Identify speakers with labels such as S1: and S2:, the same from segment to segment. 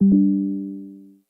S1: And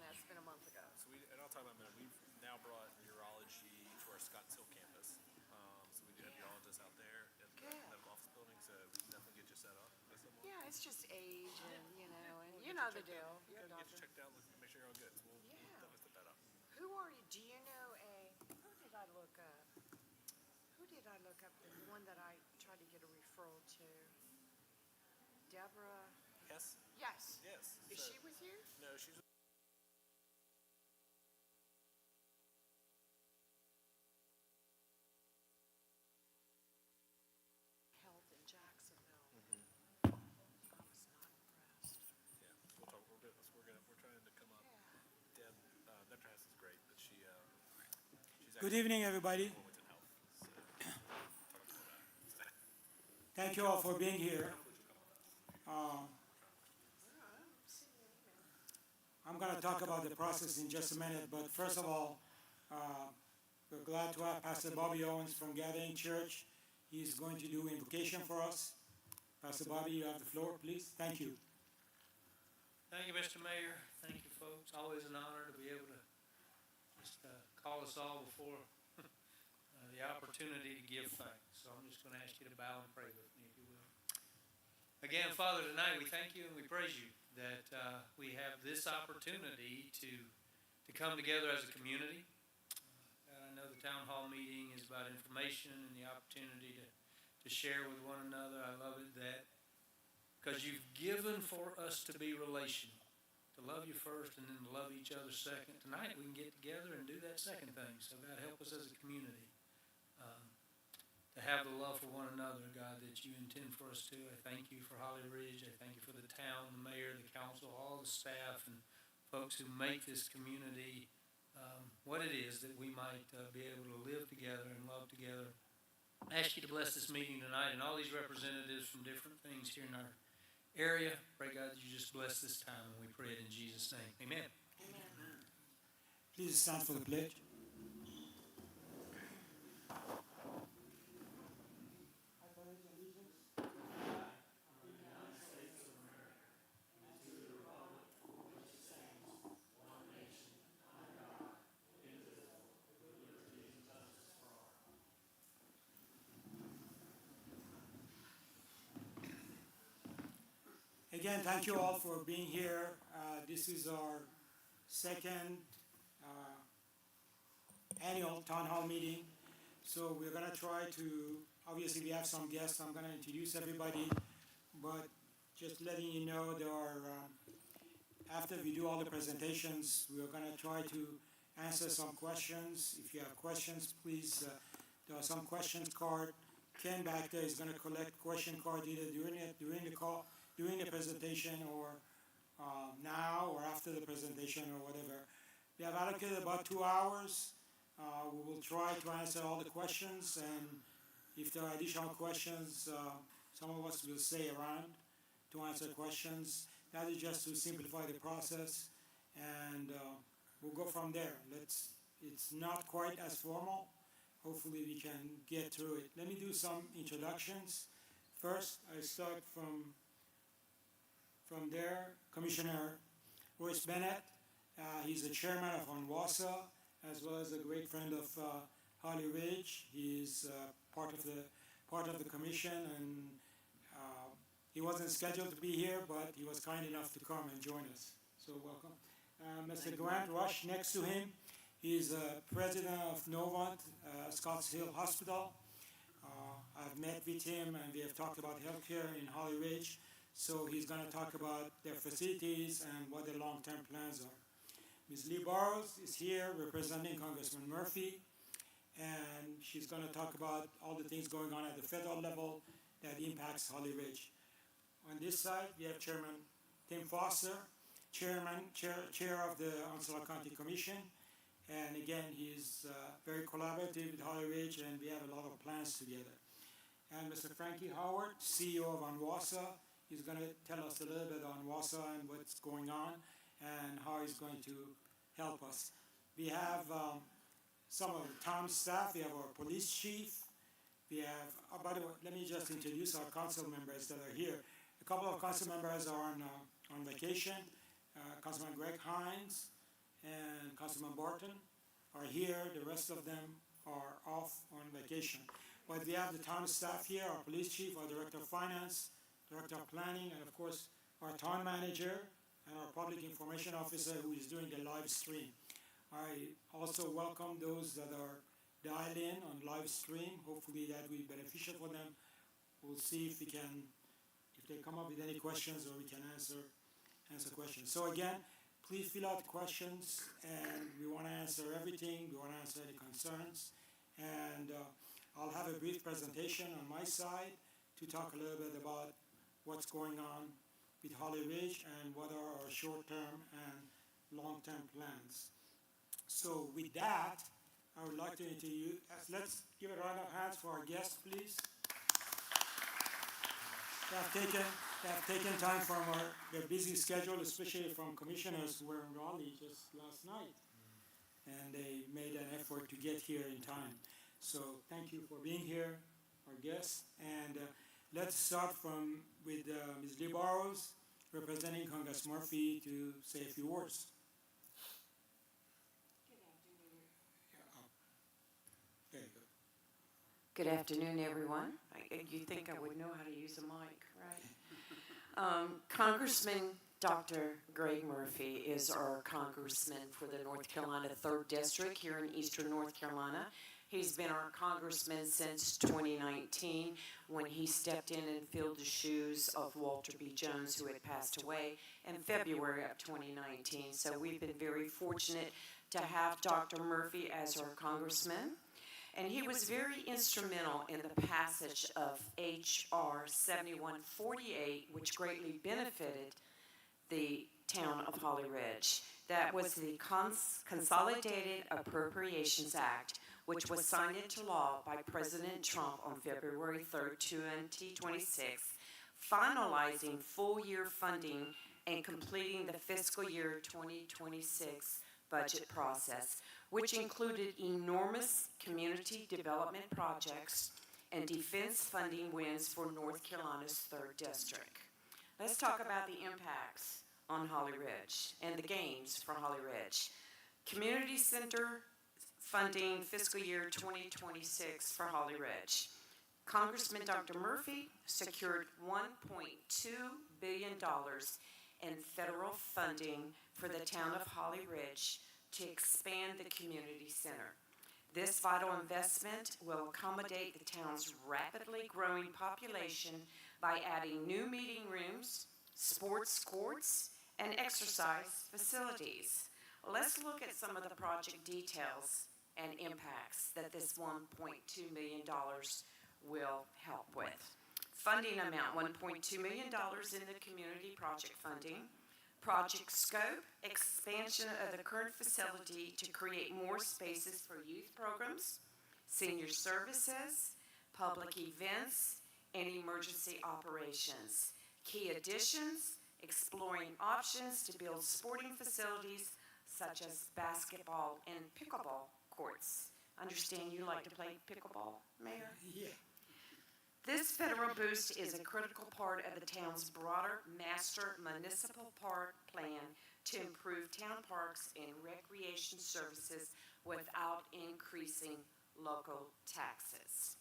S1: that's been a month ago.
S2: So we, and I'll talk about in a minute. We've now brought urology to our Scotts Hill campus. So we do have
S1: Yeah.
S2: urologists out there at the
S1: Good.
S2: medical office building. So we can definitely get you set up with someone.
S1: Yeah, it's just age and, and
S2: We'll
S1: you
S2: get
S1: know the
S2: checked
S1: deal.
S2: out.
S1: You're a
S2: Get you
S1: doctor.
S2: checked out. Make sure you're all good. So we'll
S1: Yeah.
S2: definitely set that up.
S1: Who are you? Do you know who did I look up? Who did I look up? The one that I tried to get a referral to? Deborah?
S2: Yes.
S1: Yes.
S2: Yes.
S1: Is
S2: So-
S1: she with you?
S2: No, she's.
S1: Health in Jacksonville. I was not impressed.
S2: Yeah. We'll talk. We're good. We're trying to come up.
S1: Yeah.
S2: Deb, Dr. Hess is great, but she's
S3: Good
S2: actually
S3: evening, everybody.
S2: Wilmington Health. So talk about that.
S3: Thank you all for being here. I'm going to talk about the process in just a minute, but first of all, we're glad to have Pastor Bobby Owens from Gathering Church He's going to do invocation for us. Pastor Bobby, you have the floor, please. Thank you.
S4: Thank you, Mr. Mayor. Thank you, folks. Always an honor to be able to just call us all before the opportunity to give thanks. So I'm just going to ask you to bow and pray with me, if you will. Again, Father, tonight we thank you and we praise you that we have this opportunity to come together as a community. I know the town hall meeting is about information and the opportunity to share with one another. I love it that because you've given for us to be relational, to love you first and then to love each other second. Tonight we can get together and do that second thing. So God, help us as a community to have the love for one another, God, that you intend for us to. I thank you for Holly Ridge. I thank you for the town, the mayor, the council, all the staff and folks who make this community what it is that we might be able to live together and love together. I ask you to bless this meeting tonight and all these representatives from different things here in our area. Pray, God, that you just bless this time, and we pray it in Jesus' name. Amen.
S1: Amen.
S3: Please stand for the pledge. Again, thank you all for being here. This is our second annual town hall meeting. So we're gonna try to, obviously we have some guests, I'm gonna introduce everybody, but just letting you know there are, after we do all the presentations, we're gonna try to answer some questions. If you have questions, please, there are some questions card. Ken back there is gonna collect question card either during the call, during the presentation or now or after the presentation or whatever. We have allocated about 2 hours. We will try to answer all the questions, and if there are additional questions, some of us will stay around to answer questions. That is just to simplify the process, and we'll go from there. It's not quite as formal. Hopefully we can get through it. Let me do some introductions. First, I start from there, Commissioner Royce Bennett. He's the chairman of ONWASA, as well as a great friend of Holly Ridge. He is part of the commission, and he wasn't scheduled to be here, but he was kind enough to come and join us. So welcome. Mr. Grant Rush next to him. He's president of Novant, Scotts Hill Hospital. I've met with him, and we have talked about healthcare in Holly Ridge. So he's going to talk about their facilities and what their long-term plans are. Ms. Lee Burrows is here representing Congressman Murphy, and she's going to talk about all the things going on at the federal level that impacts Holly Ridge. On this side, we have Chairman Tim Foster, chair of the Onslaught County Commission, and again, he's very collaborative with Holly Ridge, and we have a lot of plans together. And Mr. Frankie Howard, CEO of ONWASA. He's going to tell us a little bit on WASA and what's going on and how he's going to help us. We have some of the town staff. We have our police chief. We have, by the way, let me just introduce our council members that are here. A couple of council members are on vacation. Councilman Greg Hines and Councilman Barton are here. The rest of them are off on vacation. But we have the town staff here, our police chief, our director of finance, Director of Planning, and of course our town manager and our public information officer who is doing the live stream. I also welcome those that are dialed in on live stream. Hopefully that will be beneficial for them. We'll see if they come up with any questions, or we can answer questions. So again, please fill out questions, and we want to answer everything. We want to answer any concerns, and I'll have a brief presentation on my side to talk a little bit about what's going on with Holly Ridge and what are our short-term and long-term plans. So with that, I would like to introduce, let's give a round of hands for our guests, please. They have taken time from their busy schedule, especially from commissioners who were in Raleigh just last night. And they made an effort to get here in time. So thank you for being here. our guests. And let's start with Ms. Lee Barrows, representing Congress Murphy, to say a few words. There you go.
S5: Good afternoon, everyone. You think I would know how to use a mic, right? Congressman Dr. Greg Murphy is our congressman for the North Carolina 3rd District here in Eastern North Carolina. He's been our congressman since 2019 when he stepped in and filled the shoes of Walter B. Jones, who had passed away in February of 2019. So we've been very fortunate to have Dr. Murphy as our congressman. And he was very instrumental in the passage of H.R. 7148, which greatly benefited the town of Holly Ridge. That was the Consolidated Appropriations Act, which was signed into law by President Trump on February 3rd, 2026, finalizing full-year funding and completing the fiscal year 2026 budget process, which included enormous community development projects and defense funding wins for North Carolina's 3rd District. Let's talk about the impacts on Holly Ridge and the gains for Holly Ridge. Community Center funding fiscal year 2026 for Holly Ridge. Congressman Dr. Murphy secured $1.2 billion in federal funding for the town of Holly Ridge to expand the community center. This vital investment will accommodate the town's rapidly growing population by adding new meeting rooms, sports courts, and exercise facilities. Let's look at some of the project details and impacts that this $1.2 million will help with. Funding amount, $1.2 million in the community project funding. Project scope, expansion of the current facility to create more spaces for youth programs, senior services, public events, and emergency operations. Key additions, exploring options to build sporting facilities such as basketball and pickleball courts. Understand you like to play pickleball, Mayor?
S3: Yeah.
S5: This federal boost is a critical part of the town's broader master municipal park plan to improve town parks and recreation services without increasing local taxes.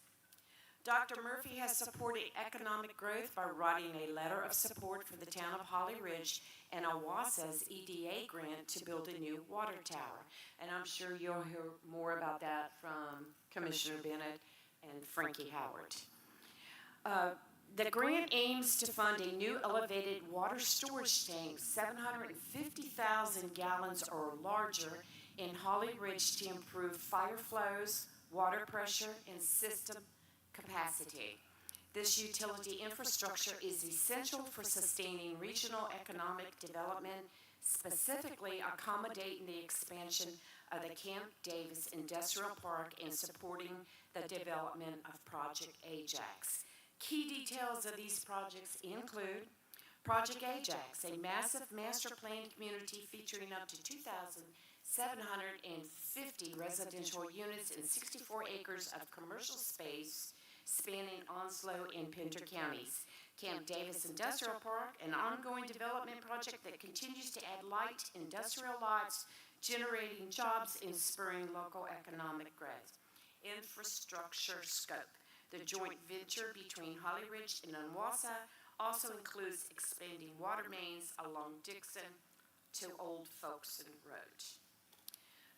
S5: Dr. Murphy has supported economic growth by writing a letter of support for the town of Holly Ridge and OWASA's EDA grant to build a new water tower. And I'm sure you'll hear more about that from Commissioner Bennett and Frankie Howard. The grant aims to fund a new elevated water storage tank, 750,000 gallons or larger, in Holly Ridge to improve fire flows, water pressure, and system capacity. This utility infrastructure is essential for sustaining regional economic development, specifically accommodating the expansion of the Camp Davis Industrial Park and supporting the development of Project Ajax. Key details of these projects include Project Ajax, a massive master planned community featuring up to 2,750 residential units and 64 acres of commercial space spanning Onslow and Pender counties. Camp Davis Industrial Park, an ongoing development project that continues to add light industrial lots, generating jobs and spurring local economic growth. Infrastructure scope. The joint venture between Holly Ridge and OWASA also includes expanding water mains along Dixon to Old Folkestone Road.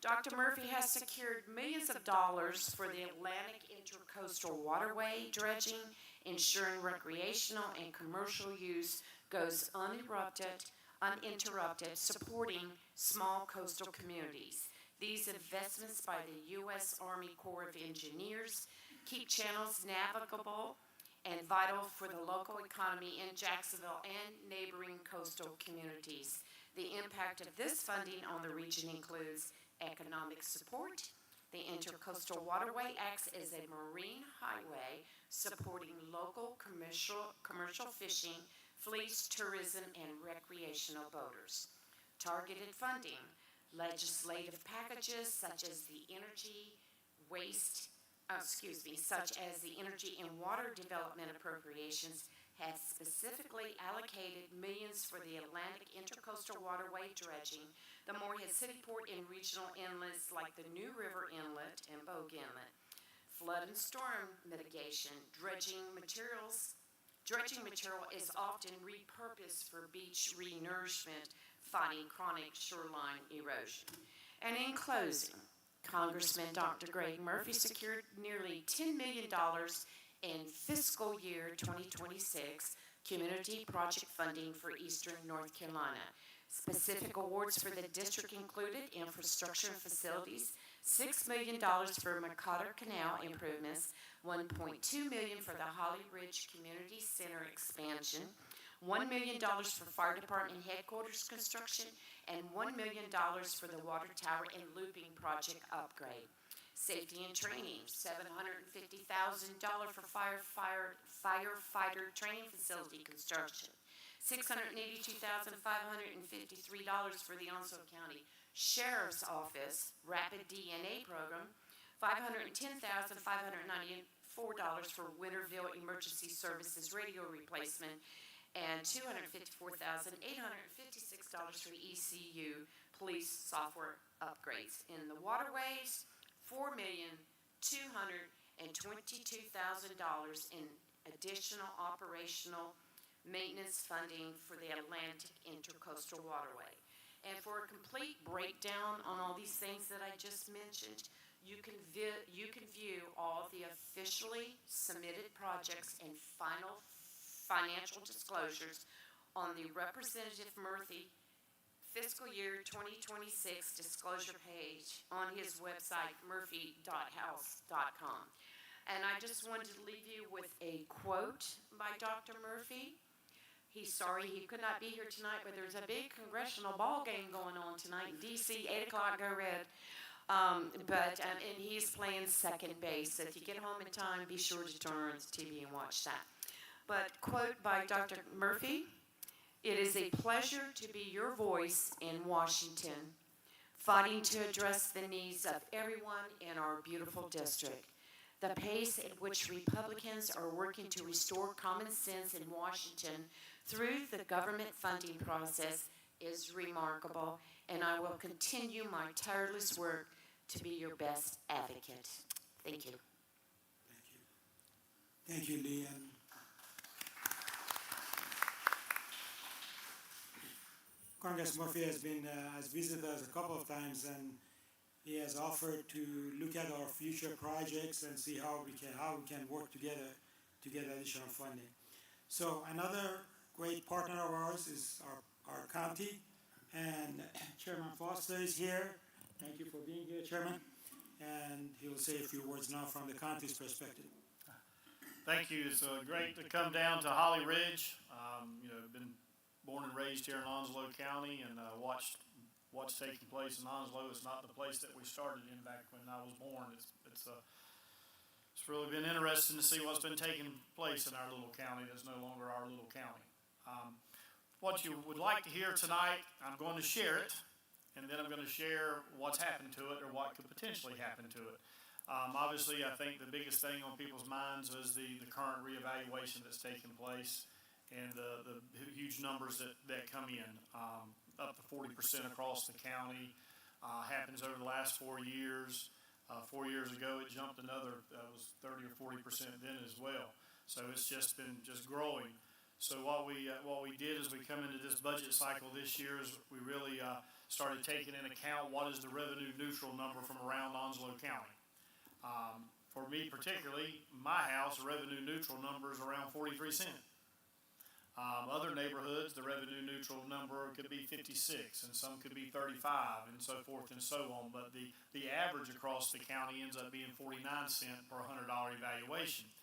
S5: Dr. Murphy has secured millions of dollars for the Atlantic Intercoastal Waterway dredging, ensuring recreational and commercial use goes uninterrupted, supporting small coastal communities. These investments by the U.S. Army Corps of Engineers keep channels navigable and vital for the local economy in Jacksonville and neighboring coastal communities. The impact of this funding on the region includes economic support. The Intercoastal Waterway acts as a marine highway supporting local commercial fishing, fleets, tourism, and recreational boaters. Targeted funding. Legislative packages such as the Energy Waste such as the Energy and Water Development Appropriations, has specifically allocated millions for the Atlantic Intercoastal Waterway dredging, the Morehead City Port and regional inlets like the New River Inlet and Bogue Inlet, flood and storm mitigation, dredging material is often repurposed for beach renourishment, fighting chronic shoreline erosion. And in closing, Congressman Dr. Greg Murphy secured nearly $10 million in fiscal year 2026 community project funding for Eastern North Carolina. Specific awards for the district included infrastructure and facilities, $6 million for McCotter Canal improvements, $1.2 million for the Holly Ridge Community Center expansion, $1 million for fire department headquarters construction, and $1 million for the water tower and looping project upgrade. Safety and training, $750,000 for firefighter training facility construction, $682,553 for the Onslow County Sheriff's Office Rapid DNA Program, $510,594 for Winterville Emergency Services radio replacement, and $254,856 for the ECU police software upgrades. In the waterways, $4,222,000 in additional operational maintenance funding for the Atlantic Intercoastal Waterway. And for a complete breakdown on all these things that I just mentioned, you can view all the officially submitted projects and final financial disclosures on the Representative Murphy fiscal year 2026 disclosure page on his website, murphy.house.com. And I just wanted to leave you with a quote by Dr. Murphy. He's sorry he could not be here tonight, but there's a big congressional ball game going on tonight in D.C., 8 o'clock, go red. And he's playing second base. So if you get home in time, be sure to turn on the TV and watch that. But quote by Dr. Murphy, "It is a pleasure to be your voice in Washington, fighting to address the needs of everyone in our beautiful district. The pace at which Republicans are working to restore common sense in Washington through the government funding process is remarkable, and I will continue my tireless work to be your best advocate." Thank you.
S3: Thank you, Lee. And Congressman Murphy has visited us a couple of times, and he has offered to look at our future projects and see how we can work together to get additional funding. So another great partner of ours is our county, and Chairman Foster is here. Thank you for being here, Chairman. And he will say a few words now from the county's perspective.
S6: Thank you. It's great to come down to Holly Ridge. Been born and raised here in Onslow County, and watched what's taking place in Onslow. It's not the place that we started in back when I was born. It's really been interesting to see what's been taking place in our little county that's no longer our little county. What you would like to hear tonight, I'm going to share it, and then I'm going to share what's happened to it or what could potentially happen to it. Obviously, I think the biggest thing on people's minds is the current reevaluation that's taking place and the huge numbers that come in, up to 40% across the county, happens over the last 4 years. 4 years ago, it jumped another, was 30 or 40% then as well. So it's just been growing. So what we did as we come into this budget cycle this year is we really started taking into account what is the revenue neutral number from around Onslow County. For me particularly, my house, the revenue neutral number is around 43 cents. Other neighborhoods, the revenue neutral number could be 56, and some could be 35, and so forth and so on. But the average across the county ends up being 49 cents per $100 evaluation.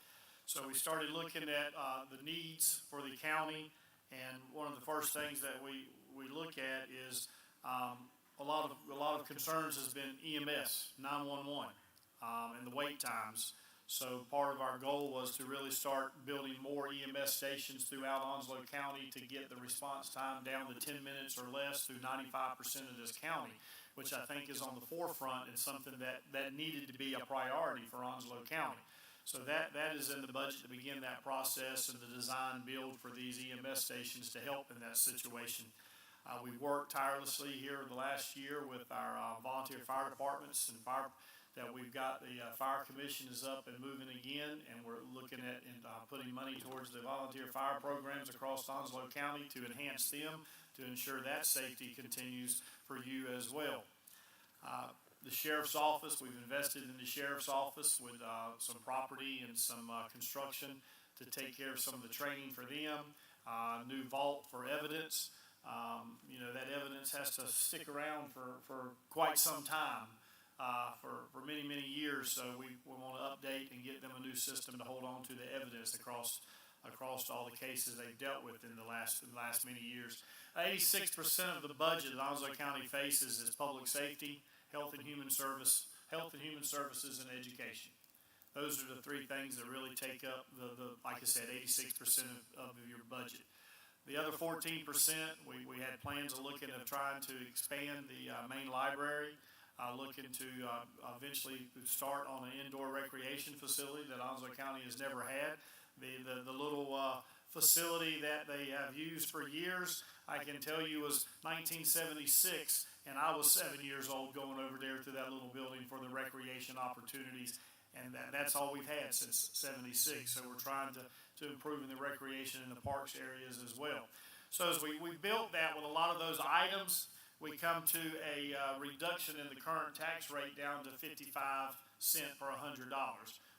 S6: So we started looking at the needs for the county, and one of the first things that we look at is a lot of concerns has been EMS, 911, and the wait times. So part of our goal was to really start building more EMS stations throughout Onslow County to get the response time down to 10 minutes or less through 95% of this county. which I think is on the forefront and something that needed to be a priority for Onslow County. So that is in the budget to begin that process and the design build for these EMS stations to help in that situation. We've worked tirelessly here the last year with our volunteer fire departments and that we've got the fire commission is up and moving again, and we're looking at putting money towards the volunteer fire programs across Onslow County to enhance them, to ensure that safety continues for you as well. The sheriff's office, we've invested in the sheriff's office with some property and some construction to take care of some of the training for them. New vault for evidence. That evidence has to stick around for quite some time, for many, many years. So we want to update and get them a new system to hold on to the evidence across all the cases they've dealt with in the last many years. 86% of the budget that Onslow County faces is public safety, health and human services, and education. Those are the three things that really take up like I said, 86% of your budget. The other 14%, we had plans of looking at trying to expand the main library, looking to eventually start on an indoor recreation facility that Onslow County has never had. The little facility that they have used for years, I can tell you, was 1976, and I was 7 years old going over there to that little building for the recreation opportunities, and that's all we've had since 76. So we're trying to improve in the recreation and the parks areas as well. So as we built that with a lot of those items, we come to a reduction in the current tax rate down to 55 cents per $100,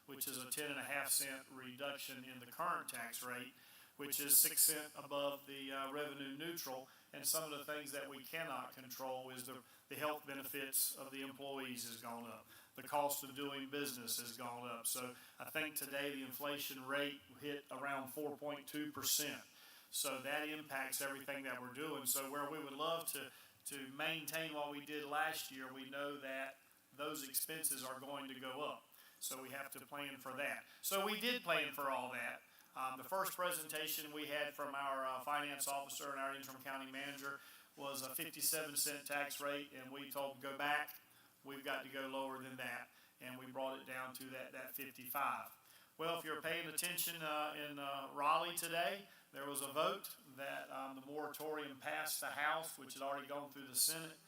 S6: which is a 10.5-cent reduction in the current tax rate, which is 6 cents above the revenue neutral. And some of the things that we cannot control is the health benefits of the employees has gone up. The cost of doing business has gone up. So I think today the inflation rate hit around 4.2%. So that impacts everything that we're doing. So where we would love to maintain what we did last year, we know that those expenses are going to go up. So we have to plan for that. So we did plan for all that. The first presentation we had from our finance officer and our interim county manager was a 57-cent tax rate, and we told them, go back, we've got to go lower than that, and we brought it down to that 55. Well, if you're paying attention in Raleigh today, there was a vote that the moratorium passed the House, which had already gone through the Senate,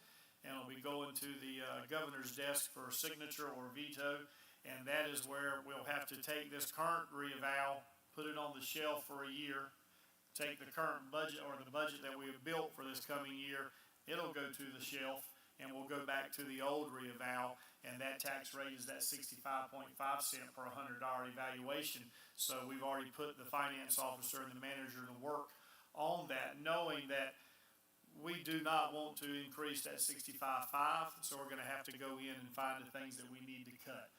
S6: and it'll be going to the governor's desk for signature or veto, and that is where we'll have to take this current reeval, put it on the shelf for a year, take the current budget or the budget that we have built for this coming year, it'll go to the shelf, and we'll go back to the old reeval, and that tax rate is that 65.5 cent per $100 evaluation. So we've already put the finance officer and the manager to work on that, knowing that we do not want to increase that 65.5, so we're going to have to go in and find the things that we need to cut.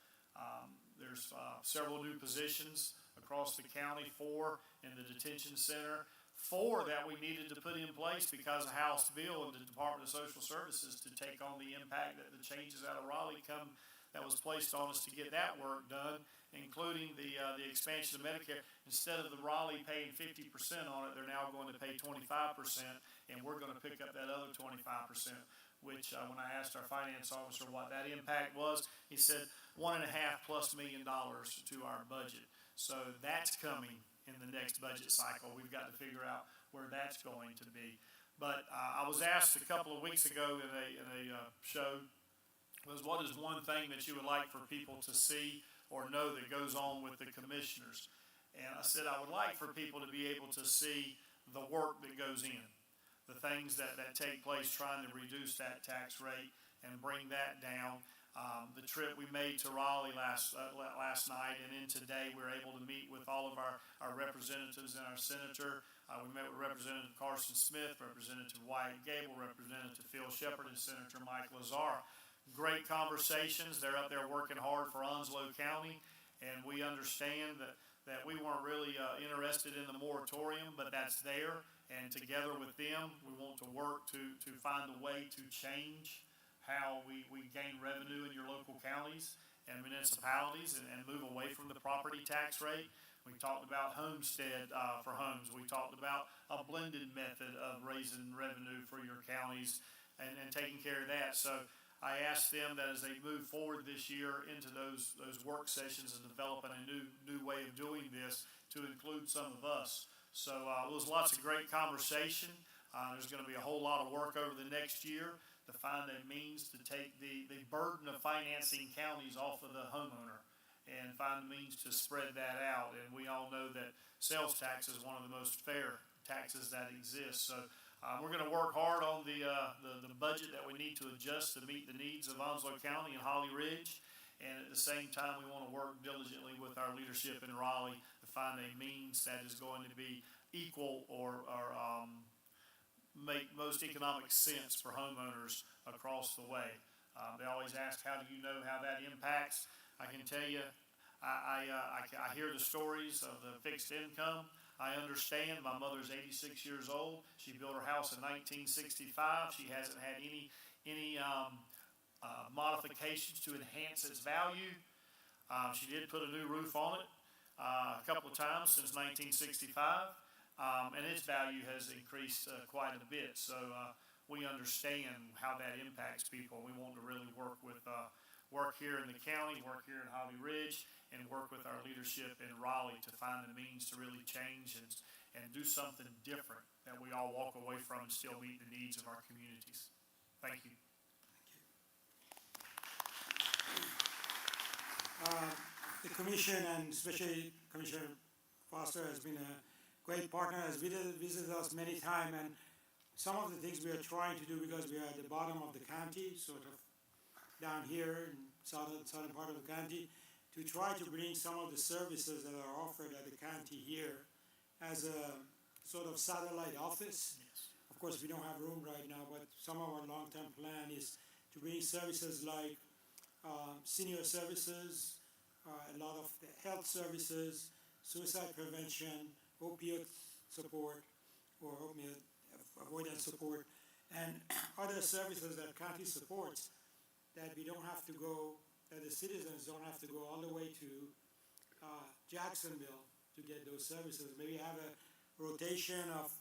S6: There's several new positions across the county, 4 in the detention center, 4 that we needed to put in place because of House bill and the Department of Social Services to take on the impact that the changes out of Raleigh that was placed on us to get that work done, including the expansion of Medicare. Instead of the Raleigh paying 50% on it, they're now going to pay 25%, and we're going to pick up that other 25%. Which when I asked our finance officer what that impact was, he said $1.5+ million to our budget. So that's coming in the next budget cycle. We've got to figure out where that's going to be. But I was asked a couple of weeks ago in a show, what is one thing that you would like for people to see or know that goes on with the commissioners? And I said I would like for people to be able to see the work that goes in. The things that take place trying to reduce that tax rate and bring that down. The trip we made to Raleigh last night and in today, we were able to meet with all of our representatives and our senator. We met with Representative Carson Smith, Representative Wyatt Gable, Representative Phil Shepard, and Senator Mike Lazar. Great conversations. They're up there working hard for Onslow County, and we understand that we weren't really interested in the moratorium, but that's there. And together with them, we want to work to find a way to change how we gain revenue in your local counties and municipalities and move away from the property tax rate. We talked about homestead for homes. We talked about a blended method of raising revenue for your counties and taking care of that. So I asked them that as they move forward this year into those work sessions and developing a new way of doing this, to include some of us. So it was lots of great conversation. There's going to be a whole lot of work over the next year to find a means to take the burden of financing counties off of the homeowner and find a means to spread that out. And we all know that sales tax is one of the most fair taxes that exists. So we're going to work hard on the budget that we need to adjust to meet the needs of Onslow County and Holly Ridge. And at the same time, we want to work diligently with our leadership in Raleigh to find a means that is going to be equal or make most economic sense for homeowners across the way. They always ask, how do you know how that impacts? I can tell you, I hear the stories of the fixed income. I understand. My mother's 86 years old. She built her house in 1965. She hasn't had any modifications to enhance its value. She did put a new roof on it a couple of times since 1965, and its value has increased quite a bit. So we understand how that impacts people. We want to really work here in the county, work here in Holly Ridge, and work with our leadership in Raleigh to find the means to really change and do something different that we all walk away from and still meet the needs of our communities. Thank you.
S3: The commission, and especially Commissioner Foster, has been a great partner, has visited us many times, and some of the things we are trying to do, because we are at the bottom of the county, sort of down here in southern part of the county, to try to bring some of the services that are offered at the county here as a sort of satellite office.
S6: Yes.
S3: Of course, we don't have room right now, but some of our long-term plan is to bring services like senior services, a lot of the health services, suicide prevention, opioid support, or opioid avoidance support, and other services that county supports that we don't have to go, that the citizens don't have to go all the way to Jacksonville to get those services. Maybe have a rotation of,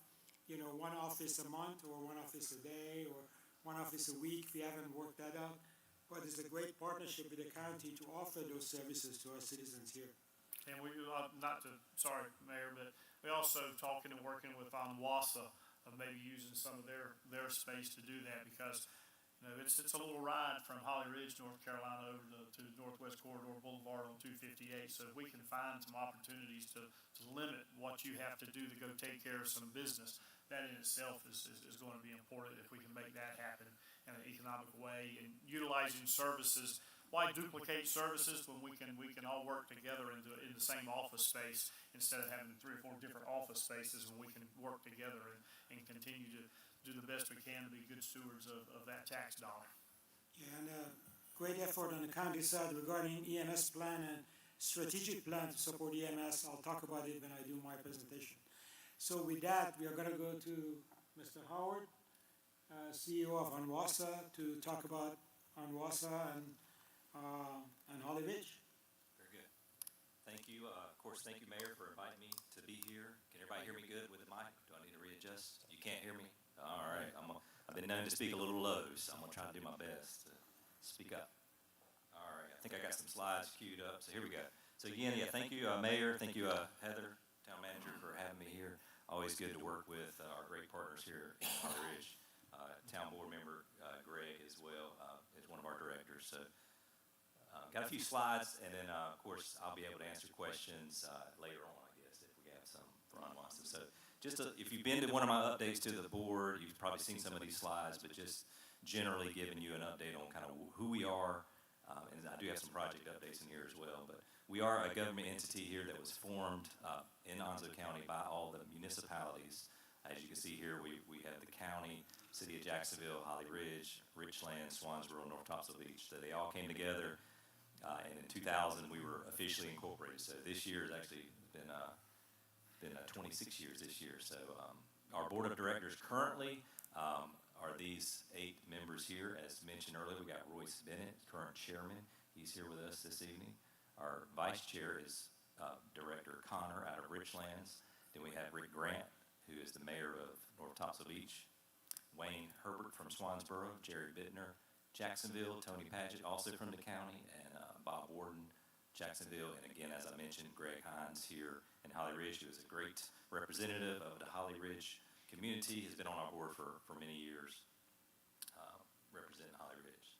S3: one office a month, or one office a day, or one office a week. We haven't worked that out. But it's a great partnership with the county to offer those services to our citizens here.
S6: And we, sorry, Mayor, but we also talking and working with ONWASA of maybe using some of their space to do that, because it's a little ride from Holly Ridge, North Carolina, over to Northwest Corridor Boulevard on 258. So if we can find some opportunities to limit what you have to do to go take care of some business, that in itself is going to be important if we can make that happen in an economic way, and utilizing services. Why duplicate services when we can all work together in the same office space, instead of having 3 or 4 different office spaces, when we can work together and continue to do the best we can to be good stewards of that tax dollar.
S3: Yeah, and great effort on the county side regarding EMS plan and strategic plan to support EMS. I'll talk about it when I do my presentation. So with that, we are going to go to Mr. Howard, CEO of ONWASA, to talk about ONWASA and Holly Ridge.
S7: Very good. Thank you. Of course, thank you, Mayor, for inviting me to be here. Can everybody hear me good with the mic? Do I need to readjust? You can't hear me? All right. I've been known to speak a little low, so I'm going to try to do my best to speak up. All right. I think I got some slides queued up, so here we go. So again, thank you, Mayor. Thank you, Heather, Town Manager, for having me here. Always good to work with our great partners here in Holly Ridge. Town Board Member Greg as well is one of our directors. So got a few slides, and then, of course, I'll be able to answer questions later on, I guess, if we have some for ONWASA. So just if you've been to one of my updates to the board, you've probably seen some of these slides, but just generally giving you an update on kind of who we are. And I do have some project updates in here as well. But we are a government entity here that was formed in Onslow County by all the municipalities. As you can see here, we have the county, City of Jacksonville, Holly Ridge, Richland, Swansboro, North Topsail Beach. So they all came together. And in 2000, we were officially incorporated. So this year has actually been 26 years this year. So our board of directors currently are these 8 members here. As mentioned earlier, we got Royce Bennett, current chairman. He's here with us this evening. Our vice chair is Director Connor out of Richlands. Then we have Rick Grant, who is the mayor of North Topsail Beach. Wayne Herbert from Swansboro, Jerry Bittner, Jacksonville, Tony Paget, also from the county, and Bob Warden, Jacksonville, and again, as I mentioned, Greg Hines here in Holly Ridge, who is a great representative of the Holly Ridge community, has been on our board for many years, representing Holly Ridge.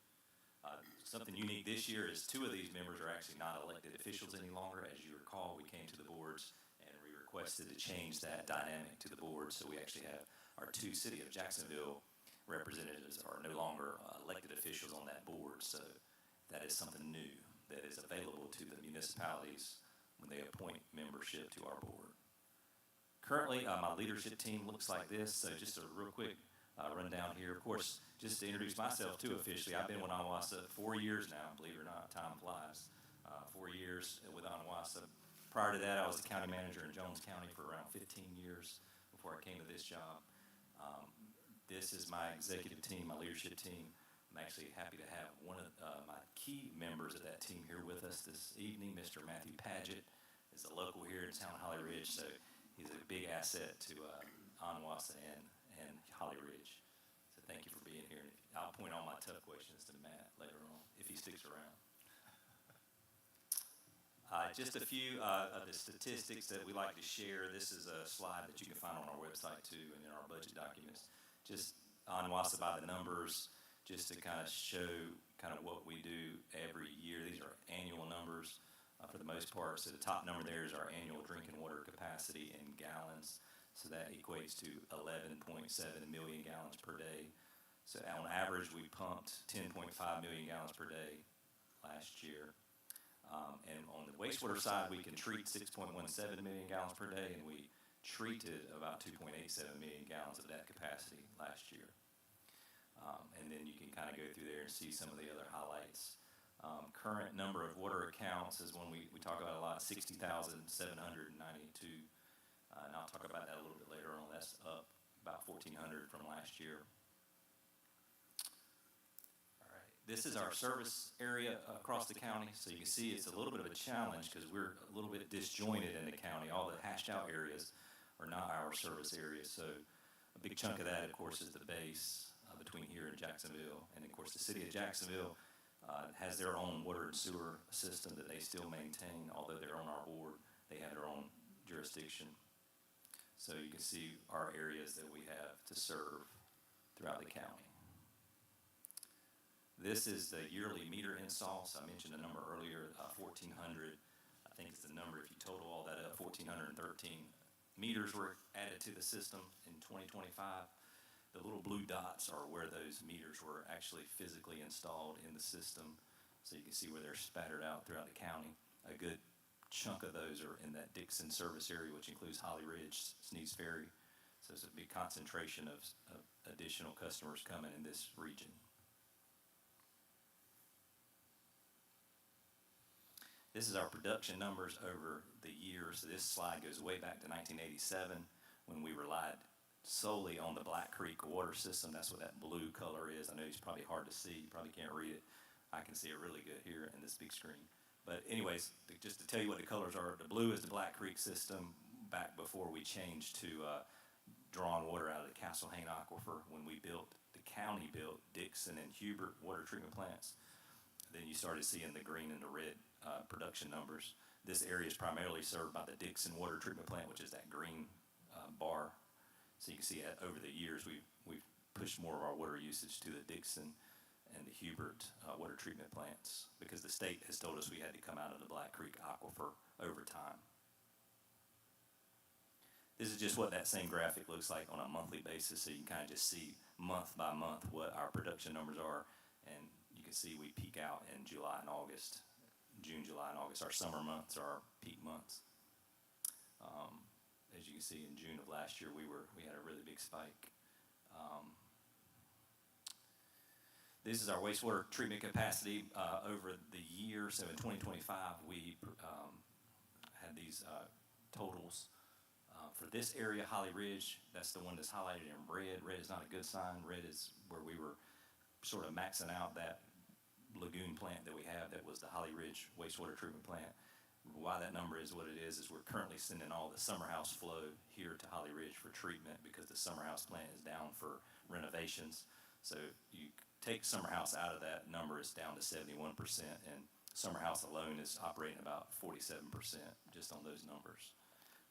S7: Something unique this year is 2 of these members are actually not elected officials any longer. As you recall, we came to the boards and we requested to change that dynamic to the board, so we actually have our 2 City of Jacksonville representatives are no longer elected officials on that board, so that is something new that is available to the municipalities when they appoint membership to our board. Currently, my leadership team looks like this, so just a real quick rundown here. Of course, just to introduce myself too officially, I've been with Onawassa 4 years now, believe it or not, time flies. 4 years with Onawassa. Prior to that, I was the county manager in Jones County for around 15 years before I came to this job. This is my executive team, my leadership team. I'm actually happy to have one of my key members of that team here with us this evening. Mr. Matthew Paget is a local here in town, Holly Ridge, so he's a big asset to Onawassa and Holly Ridge. So thank you for being here. I'll point all my tough questions to Matt later on, if he sticks around. Just a few of the statistics that we like to share. This is a slide that you can find on our website too and in our budget documents. Just Onawassa by the numbers, just to kind of show kind of what we do every year. These are annual numbers for the most part. So the top number there is our annual drinking water capacity in gallons. So that equates to 11.7 million gallons per day. So on average, we pumped 10.5 million gallons per day last year. And on the wastewater side, we can treat 6.17 million gallons per day, and we treated about 2.87 million gallons of that capacity last year. And then you can kind of go through there and see some of the other highlights. Current number of water accounts is one we talk about a lot, 60,792. And I'll talk about that a little bit later on. That's up about 1,400 from last year. All right. This is our service area across the county. So you can see it's a little bit of a challenge because we're a little bit disjointed in the county. All the hashed out areas are not our service areas. So a big chunk of that, of course, is the base between here and Jacksonville. And, of course, the city of Jacksonville has their own water and sewer system that they still maintain. Although they're on our board, they have their own jurisdiction. So you can see our areas that we have to serve throughout the county. This is the yearly meter install. So I mentioned the number earlier, 1,400. I think it's the number, if you total all that up, 1,413 meters were added to the system in 2025. The little blue dots are where those meters were actually physically installed in the system. So you can see where they're spattered out throughout the county. A good chunk of those are in that Dixon service area, which includes Holly Ridge, Sneads Ferry. So it's a big concentration of additional customers coming in this region. This is our production numbers over the years. So this slide goes way back to 1987 when we relied solely on the Black Creek water system. That's what that blue color is. I know it's probably hard to see. You probably can't read it. I can see it really good here in this big screen. But anyways, just to tell you what the colors are, the blue is the Black Creek system back before we changed to drawing water out of the Castle Hayne Aquifer when the county built Dixon and Hubert water treatment plants. Then you started seeing the green and the red production numbers. This area is primarily served by the Dixon water treatment plant, which is that green bar. So you can see over the years we've pushed more of our water usage to the Dixon and the Hubert water treatment plants because the state has told us we had to come out of the Black Creek Aquifer over time. This is just what that same graphic looks like on a monthly basis, so you can kind of just see month by month what our production numbers are, and you can see we peak out in July and August. June, July, and August. Our summer months are our peak months. As you can see, in June of last year, we had a really big spike. This is our wastewater treatment capacity over the year. So in 2025, we had these totals. For this area, Holly Ridge, that's the one that's highlighted in red. Red is not a good sign. Red is where we were sort of maxing out that lagoon plant that we have. That was the Holly Ridge wastewater treatment plant. Why that number is what it is we're currently sending all the summer house flow here to Holly Ridge for treatment because the summer house plant is down for renovations. So you take Summer House out of that number, it's down to 71%, and Summer House alone is operating about 47% just on those numbers.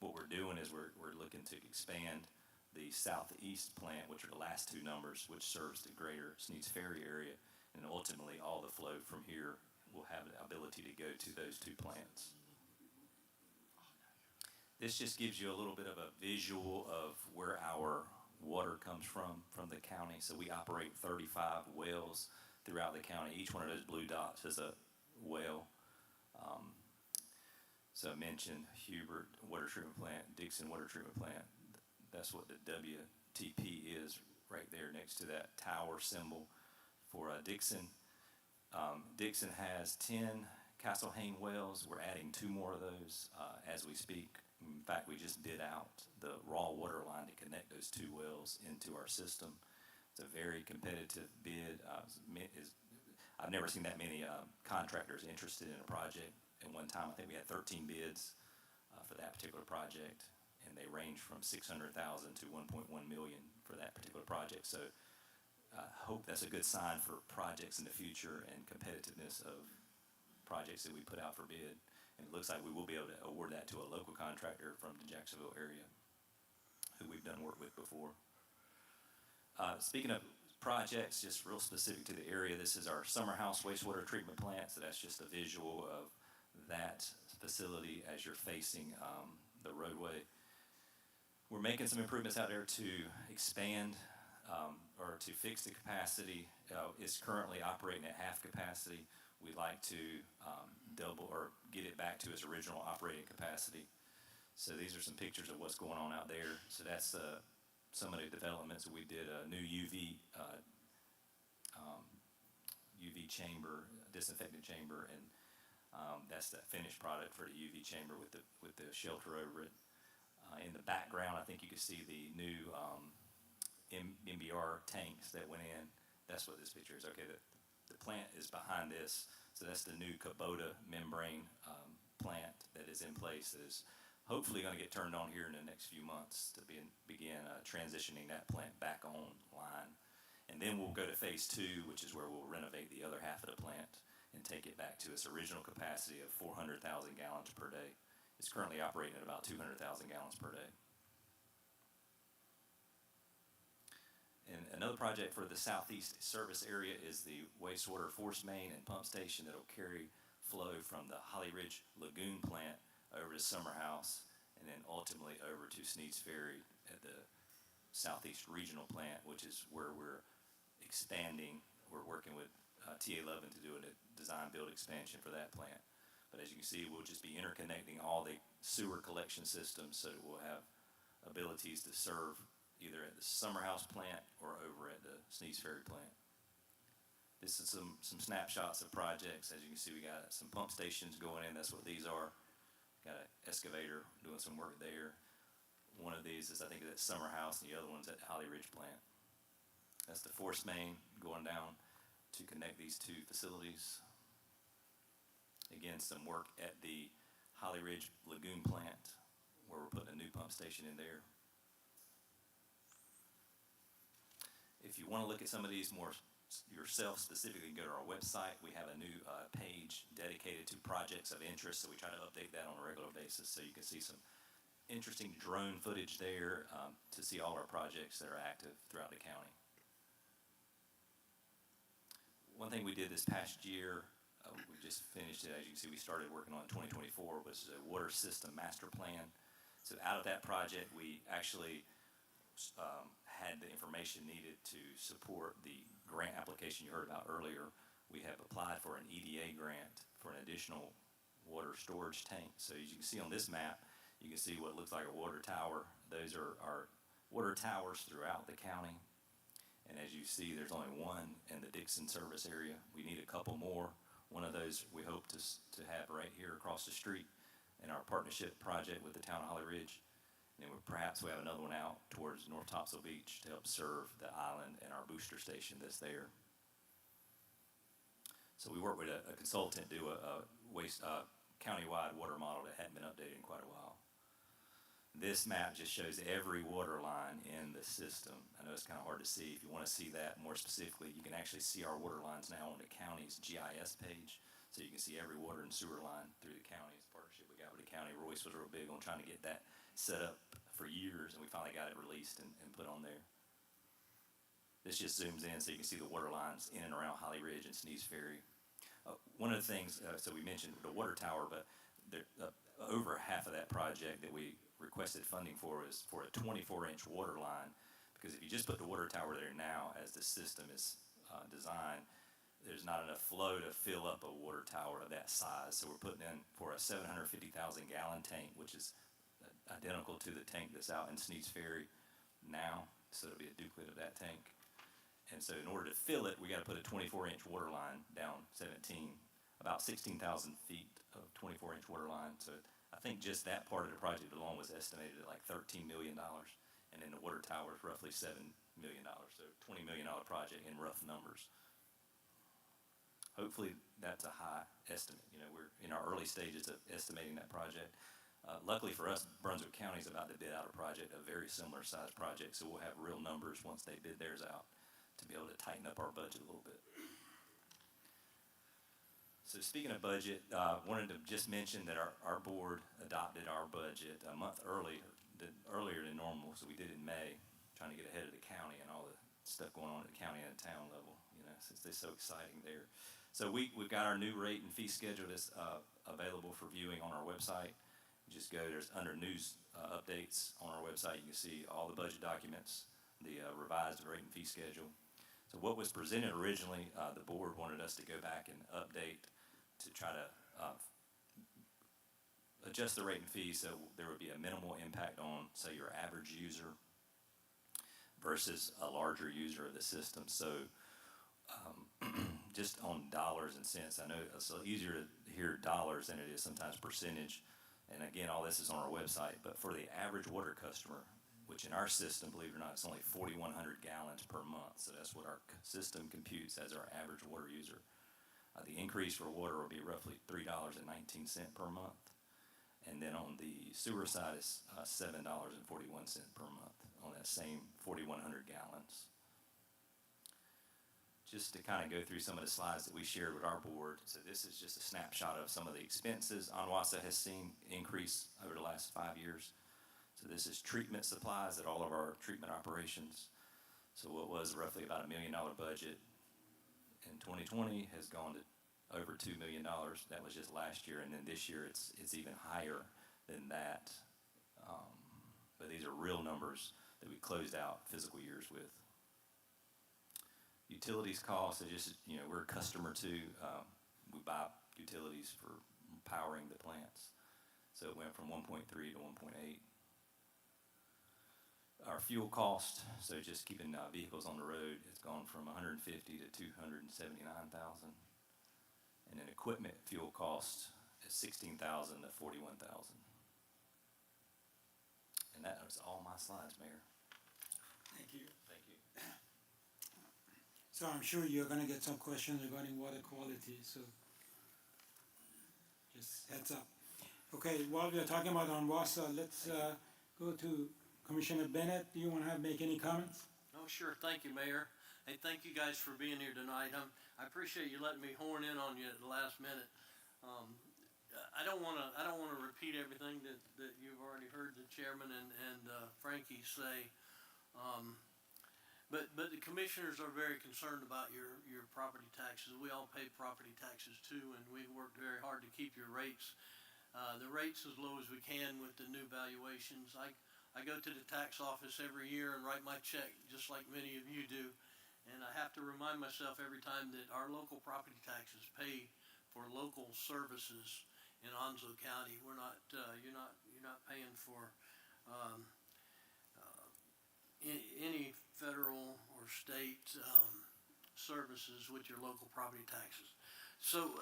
S7: What we're doing is we're looking to expand the southeast plant, which are the last two numbers, which serves the greater Sneads Ferry area, and ultimately all the flow from here will have the ability to go to those two plants. This just gives you a little bit of a visual of where our water comes from the county. So we operate 35 wells throughout the county. Each one of those blue dots is a well. So I mentioned Hubert Water Treatment Plant, Dixon Water Treatment Plant. That's what the WTP is right there next to that tower symbol for Dixon. Dixon has 10 Castle Hayne wells. We're adding 2 more of those as we speak. In fact, we just bid out the raw water line to connect those 2 wells into our system. It's a very competitive bid. I've never seen that many contractors interested in a project. At one time, I think we had 13 bids for that particular project, and they range from $600,000 to $1.1 million for that particular project. So I hope that's a good sign for projects in the future and competitiveness of projects that we put out for bid. And it looks like we will be able to award that to a local contractor from the Jacksonville area who we've done work with before. Speaking of projects, just real specific to the area, this is our Summer House wastewater treatment plant. So that's just a visual of that facility as you're facing the roadway. We're making some improvements out there to expand or to fix the capacity. It's currently operating at half capacity. We'd like to double or get it back to its original operating capacity. So these are some pictures of what's going on out there. So that's some of the developments. We did a new UV chamber, disinfectant chamber, and that's the finished product for the UV chamber with the shelter over it. In the background, I think you can see the new MBR tanks that went in. That's what this picture is. Okay, the plant is behind this. So that's the new Kubota membrane plant that is in place. That is hopefully going to get turned on here in the next few months to begin transitioning that plant back online. And then we'll go to phase 2, which is where we'll renovate the other half of the plant and take it back to its original capacity of 400,000 gallons per day. It's currently operating at about 200,000 gallons per day. And another project for the southeast service area is the wastewater force main and pump station that will carry flow from the Holly Ridge Lagoon plant over to Summer House and then ultimately over to Sneads Ferry at the Southeast Regional Plant, which is where we're expanding. We're working with TA11 to do a design build expansion for that plant. But as you can see, we'll just be interconnecting all the sewer collection systems so that we'll have abilities to serve either at the Summer House plant or over at the Sneads Ferry plant. This is some snapshots of projects. As you can see, we got some pump stations going in. That's what these are. Got an excavator doing some work there. One of these is, I think, at Summer House, and the other one's at Holly Ridge plant. That's the force main going down to connect these 2 facilities. Again, some work at the Holly Ridge Lagoon plant where we're putting a new pump station in there. If you want to look at some of these more yourself specifically, go to our website. We have a new page dedicated to projects of interest, so we try to update that on a regular basis so you can see some interesting drone footage there to see all our projects that are active throughout the county. One thing we did this past year, we just finished it, as you can see, we started working on 2024, was a water system master plan. So out of that project, we actually had the information needed to support the grant application you heard about earlier. We have applied for an EDA grant for an additional water storage tank. So as you can see on this map, you can see what looks like a water tower. Those are our water towers throughout the county. And as you see, there's only one in the Dixon service area. We need a couple more. One of those we hope to have right here across the street in our partnership project with the town of Holly Ridge. And then perhaps we have another one out towards North Topsail Beach to help serve the island and our booster station that's there. So we work with a consultant to do a countywide water model that hadn't been updated in quite a while. This map just shows every water line in the system. I know it's kind of hard to see. If you want to see that more specifically, you can actually see our water lines now on the county's GIS page. So you can see every water and sewer line through the county. It's a partnership we got with the county. Royce was real big on trying to get that set up for years, and we finally got it released and put on there. This just zooms in so you can see the water lines in and around Holly Ridge and Sneeze Ferry. One of the things, so we mentioned the water tower, but over half of that project that we requested funding for is for a 24-inch water line, because if you just put the water tower there now as the system is designed, there's not enough flow to fill up a water tower of that size. So we're putting in for a 750,000 gallon tank, which is identical to the tank that's out in Sneeze Ferry now. So it'll be a duplicate of that tank. And so in order to fill it, we got to put a 24-inch water line down 17, about 16,000 feet of 24-inch water line. So I think just that part of the project alone was estimated at like $13 million, and then the water tower is roughly $7 million, so $20 million project in rough numbers. Hopefully that's a high estimate. You know, we're in our early stages of estimating that project. Luckily for us, Brunswick County is about to bid out a project, a very similar size project, so we'll have real numbers once they bid theirs out to be able to tighten up our budget a little bit. So speaking of budget, wanted to just mention that our board adopted our budget a month earlier than normal, so we did it in May, trying to get ahead of the county and all the stuff going on at the county and town level, you know, since they're so exciting there. So we've got our new rate and fee schedule that's available for viewing on our website. You just go, there's under news updates on our website, you can see all the budget documents, the revised rate and fee schedule. So what was presented originally, the board wanted us to go back and update to try to adjust the rate and fee so there would be a minimal impact on, say, your average user versus a larger user of the system. So just on dollars and cents, I know it's easier to hear dollars than it is sometimes percentage. And again, all this is on our website. But for the average water customer, which in our system, believe it or not, it's only 4,100 gallons per month. So that's what our system computes as our average water user. The increase for water will be roughly $3.19 per month. And then on the sewer side, it's $7.41 per month on that same 4,100 gallons. Just to kind of go through some of the slides that we shared with our board. So this is just a snapshot of some of the expenses Onwassa has seen increase over the last 5 years. So this is treatment supplies at all of our treatment operations. So what was roughly about $1 million budget in 2020 has gone to over $2 million. That was just last year, and then this year it's even higher than that. But these are real numbers that we closed out fiscal years with. Utilities costs, are just, you know, we're a customer too. We buy utilities for powering the plants. So it went from 1.3 to 1.8. Our fuel cost, so just keeping vehicles on the road, it's gone from 150 to 279,000. And then equipment fuel cost is 16,000 to 41,000. And that was all my slides, Mayor.
S3: Thank you.
S7: Thank you.
S3: So I'm sure you're gonna get some questions regarding water quality, so just heads up. Okay, while we're talking about Onwassa, let's go to Commissioner Bennett. Do you wanna make any comments?
S8: Oh, sure. Thank you, Mayor. Hey, thank you guys for being here tonight. I appreciate you letting me horn in on you at the last minute. I don't wanna repeat everything that you've already heard the chairman and Frankie say. But the commissioners are very concerned about your property taxes. We all pay property taxes too, and we've worked very hard to keep your rates, the rates as low as we can with the new valuations. I go to the tax office every year and write my check, just like many of you do. And I have to remind myself every time that our local property taxes pay for local services in Onslow County. We're not, you're not paying for any federal or state services with your local property taxes. So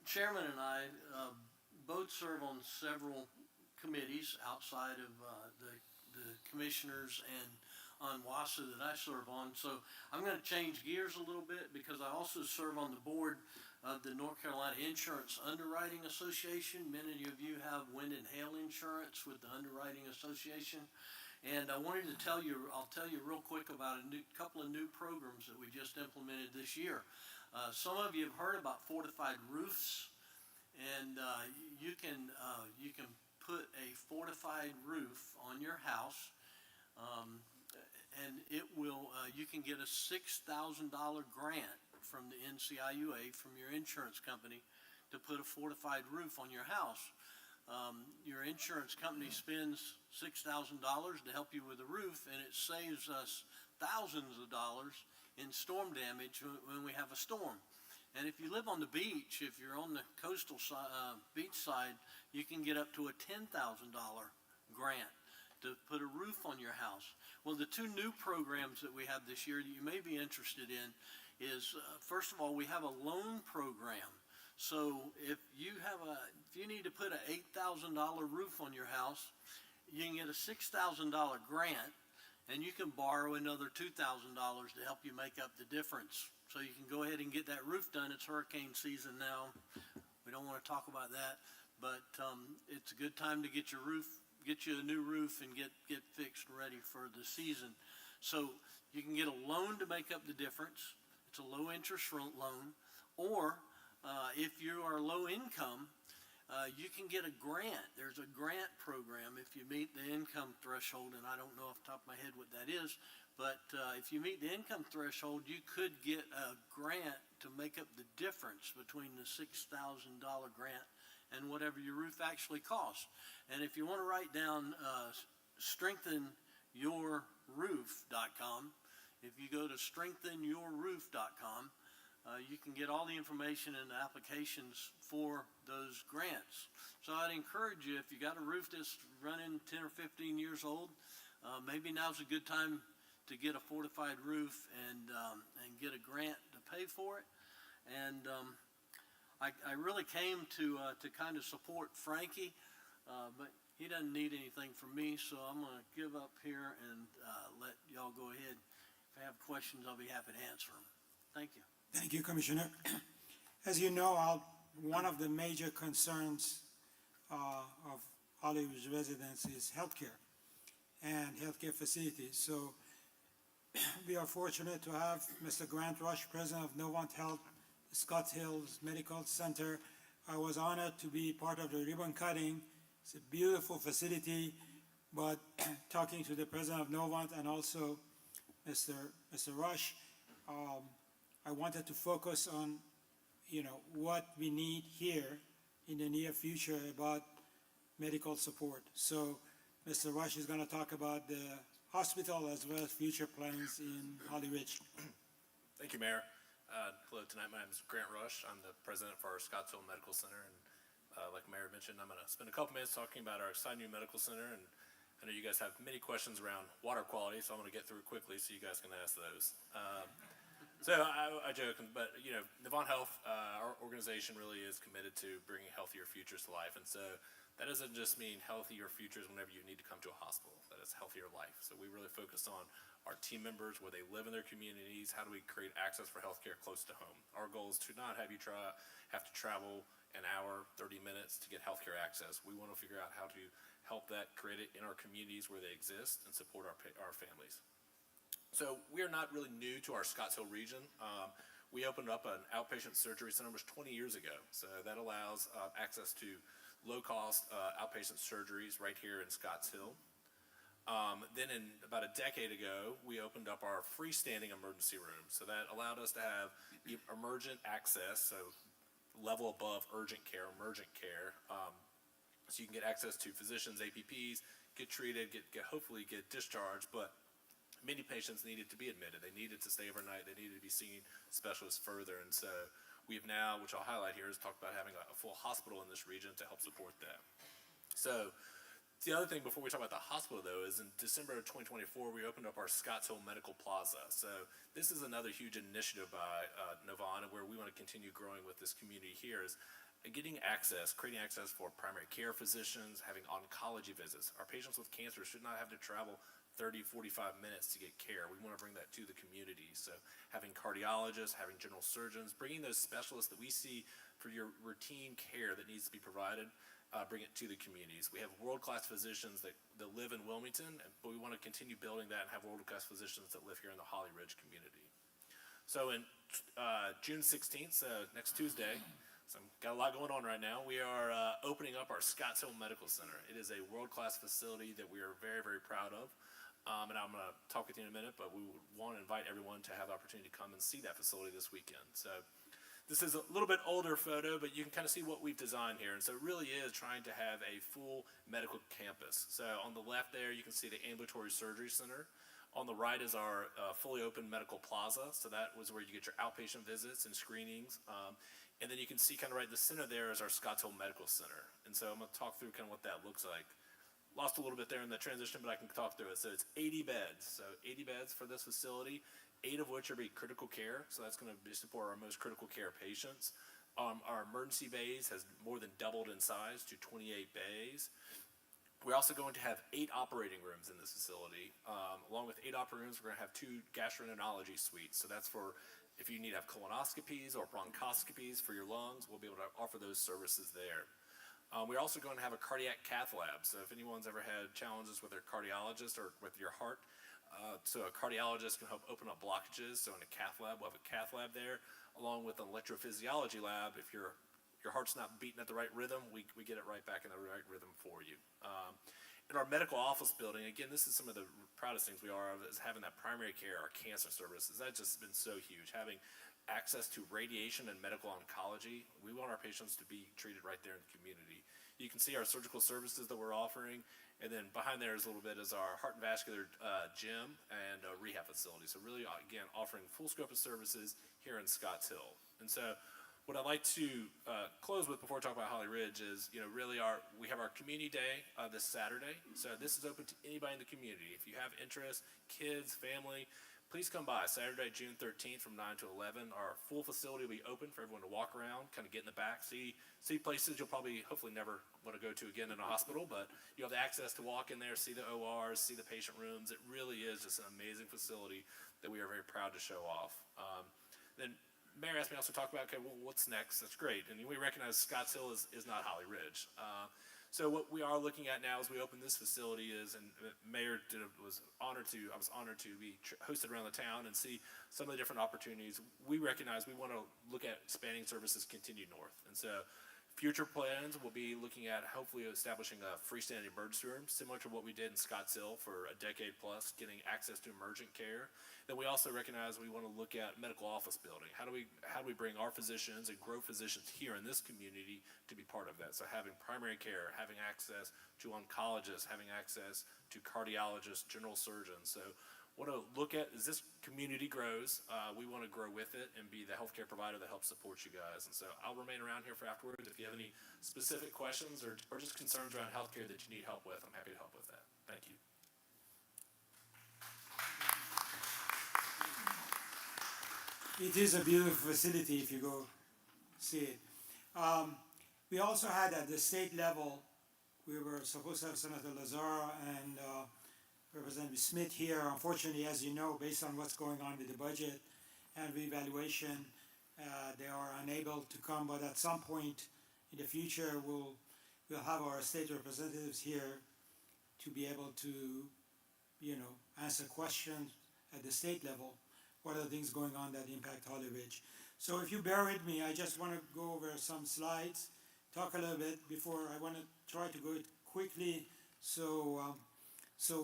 S8: Chairman and I both serve on several committees outside of the commissioners and on WASA that I serve on. So I'm going to change gears a little bit because I also serve on the board of the North Carolina Insurance Underwriting Association. Many of you have wind and hail insurance with the Underwriting Association. And I wanted to tell you, I'll tell you real quick about a couple of new programs that we just implemented this year. Some of you have heard about fortified roofs, and you can put a fortified roof on your house, and it will. You can get a $6,000 grant from the NCIUA from your insurance company to put a fortified roof on your house. Your insurance company spends $6,000 to help you with the roof, and it saves us thousands of dollars in storm damage when we have a storm. And if you live on the beach, if you're on the coastal beach side, you can get up to a $10,000 grant to put a roof on your house. Well, the two new programs that we have this year that you may be interested in is, first of all, we have a loan program. So if you need to put an $8,000 roof on your house, you can get a $6,000 grant, and you can borrow another $2,000 to help you make up the difference. So you can go ahead and get that roof done. It's hurricane season now. We don't want to talk about that, but it's a good time to get you a new roof and get fixed ready for the season. So you can get a loan to make up the difference. It's a low interest loan, or if you are low income, you can get a grant. There's a grant program if you meet the income threshold, and I don't know off the top of my head what that is, but if you meet the income threshold, you could get a grant to make up the difference between the $6,000 grant and whatever your roof actually costs. And if you want to write down strengthenyourroof.com, if you go to strengthenyourroof.com, you can get all the information and the applications for those grants. So I'd encourage you, if you got a roof that's running 10 or 15 years old, maybe now's a good time to get a fortified roof and get a grant to pay for it. And I really came to kind of support Frankie, but he doesn't need anything from me, so I'm going to give up here and let y'all go ahead. If I have questions, I'll be happy to answer them. Thank you.
S3: Thank you, Commissioner. As you know, one of the major concerns of Hollywood residents is healthcare and healthcare facilities. So we are fortunate to have Mr. Grant Rush, President of Novant Health, Scott Hills Medical Center. I was honored to be part of the ribbon cutting. It's a beautiful facility, but talking to the President of Novant and also Mr. Rush, I wanted to focus on, what we need here in the near future about medical support. So Mr. Rush is going to talk about the hospital as well as future plans in Holly Ridge.
S2: Thank you, Mayor. Hello tonight. My name is Grant Rush. I'm the president for our Scottsville Medical Center, and like Mayor mentioned, I'm going to spend a couple minutes talking about our exciting new medical center. And I know you guys have many questions around water quality, so I'm going to get through it quickly so you guys can ask those. So I joke, but Novant Health, our organization really is committed to bringing healthier futures to life, and so that doesn't just mean healthier futures whenever you need to come to a hospital. That is healthier life. So we really focus on our team members, where they live in their communities. How do we create access for healthcare close to home? Our goal is to not have you have to travel an hour, 30 minutes to get healthcare access. We want to figure out how to help that, create it in our communities where they exist, and support our families. So we are not really new to our Scottsdale region. We opened up an outpatient surgery center almost 20 years ago. So that allows access to low-cost outpatient surgeries right here in Scottsdale. Then about a decade ago, we opened up our freestanding emergency room. So that allowed us to have emergent access, so level above urgent care, so you can get access to physicians, APPs, get treated, hopefully get discharged, but many patients needed to be admitted. They needed to stay overnight. They needed to be seen specialists further. And so we've now, which I'll highlight here, is talked about having a full hospital in this region to help support that. So the other thing before we talk about the hospital, though, is in December of 2024, we opened up our Scottsdale Medical Plaza. So this is another huge initiative by Novant, where we want to continue growing with this community here, is getting access, creating access for primary care physicians, having oncology visits. Our patients with cancer should not have to travel 30, 45 minutes to get care. We want to bring that to the community. So having cardiologists, having general surgeons, bringing those specialists that we see for your routine care that needs to be provided, bring it to the communities. We have world-class physicians that live in Wilmington, but we want to continue building that and have world-class physicians that live here in the Holly Ridge community. So in June 16th, so next Tuesday, so got a lot going on right now, we are opening up our Scotts Hill Medical Center. It is a world-class facility that we are very, very proud of. And I'm going to talk with you in a minute, but we want to invite everyone to have the opportunity to come and see that facility this weekend. So this is a little bit older photo, but you can kind of see what we've designed here. And so it really is trying to have a full medical campus. So on the left there, you can see the ambulatory surgery center. On the right is our fully open medical plaza. So that was where you get your outpatient visits and screenings. And then you can see kind of right in the center there is our Scotts Hill Medical Center. And so I'm going to talk through kind of what that looks like. Lost a little bit there in the transition, but I can talk through it. So it's 80 beds. So 80 beds for this facility, 8 of which are be critical care. So that's going to be support our most critical care patients. Our emergency bays has more than doubled in size to 28 bays. We're also going to have 8 operating rooms in this facility. Along with 8 operating rooms, we're going to have 2 gastroenterology suites. So that's for if you need to have colonoscopies or bronchoscopies for your lungs, we'll be able to offer those services there. We're also going to have a cardiac cath lab. So if anyone's ever had challenges with their cardiologist or with your heart, so a cardiologist can help open up blockages. So in a cath lab, we'll have a cath lab there, along with an electrophysiology lab. If your heart's not beating at the right rhythm, we get it right back in the right rhythm for you. In our medical office building, again, this is some of the proudest things we are of, is having that primary care, our cancer services. That's just been so huge. Having access to radiation and medical oncology. We want our patients to be treated right there in the community. You can see our surgical services that we're offering, and then behind there is a little bit is our heart and vascular gym and rehab facility. So really, again, offering full scope of services here in Scotts Hill. And so what I'd like to close with before I talk about Holly Ridge is, really we have our community day this Saturday. So this is open to anybody in the community. If you have interest, kids, family, please come by Saturday, June 13th from 9 to 11. Our full facility will be open for everyone to walk around, kind of get in the back, see places you'll probably, hopefully never want to go to again in a hospital, but you have the access to walk in there, see the ORs, see the patient rooms. It really is just an amazing facility that we are very proud to show off. Then Mayor asked me also to talk about, okay, well, what's next? That's great. And we recognize Scotts Hill is not Holly Ridge. So what we are looking at now as we open this facility is, and Mayor I was honored to be hosted around the town and see some of the different opportunities. We recognize we want to look at expanding services continue north. And so future plans will be looking at hopefully establishing a freestanding emergency room, similar to what we did in Scotts Hill for a decade plus, getting access to emergent care. Then we also recognize we want to look at medical office building. How do we bring our physicians and grow physicians here in this community to be part of that? So having primary care, having access to oncologists, having access to cardiologists, general surgeons. So what to look at as this community grows, we want to grow with it and be the healthcare provider that helps support you guys. And so I'll remain around here for afterwards. If you have any specific questions or just concerns around healthcare that you need help with, I'm happy to help with that. Thank you.
S3: It is a beautiful facility if you go see it. We also had at the state level, we were supposed to have Senator Lazara and Representative Smith here. Unfortunately, as you know, based on what's going on with the budget and reevaluation, they are unable to come. But at some point in the future, we'll have our state representatives here to be able to, answer questions at the state level. What are the things going on that impact Holly Ridge? So if you bear with me, I just want to go over some slides, talk a little bit before I want to try to go quickly so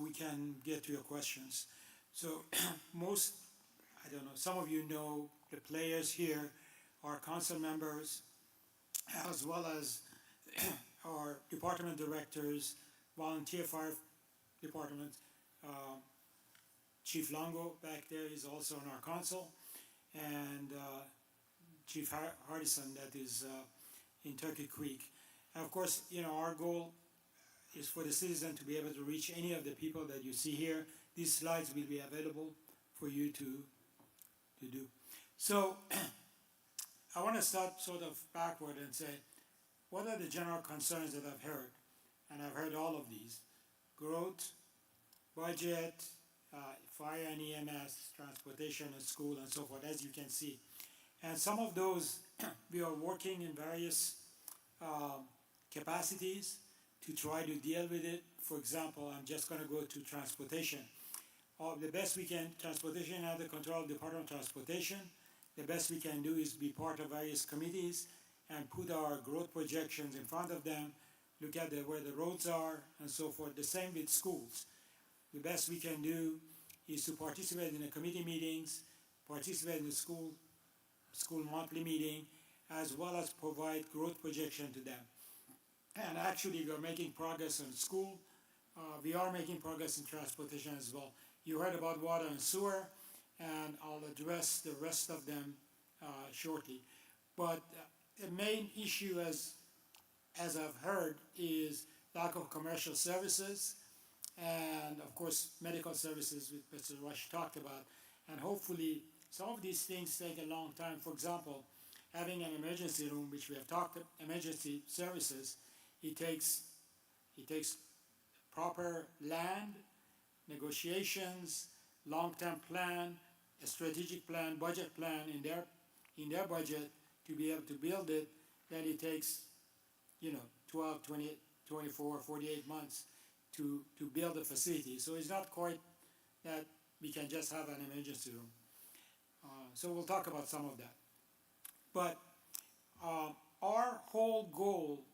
S3: we can get to your questions. So some of you know the players here, our council members, as well as our department directors, volunteer fire department. Chief Longo back there is also on our council, and Chief Hardison that is in Turkey Creek. And of course, our goal is for the citizen to be able to reach any of the people that you see here. These slides will be available for you to do. So I want to start sort of backward and say, what are the general concerns that I've heard? And I've heard all of these: growth, budget, fire and EMS, transportation and school and so forth, as you can see. And some of those, we are working in various capacities to try to deal with it. For example, I'm just going to go to transportation. The best we can, transportation under control of the Department of Transportation. The best we can do is be part of various committees and put our growth projections in front of them, look at where the roads are and so forth. The same with schools. The best we can do is to participate in the committee meetings, participate in the school monthly meeting, as well as provide growth projection to them. And actually, we are making progress in school. We are making progress in transportation as well. You heard about water and sewer, and I'll address the rest of them shortly. But the main issue, as I've heard, is lack of commercial services, and of course, medical services, which Mr. Rush talked about. And hopefully, some of these things take a long time. For example, having an emergency room, which we have talked, emergency services, it takes proper land, negotiations, long-term plan, a strategic plan, budget plan in their budget to be able to build it. Then it takes 12, 20, 24, 48 months to build a facility. So it's not quite that we can just have an emergency room. So we'll talk about some of that. But our whole goal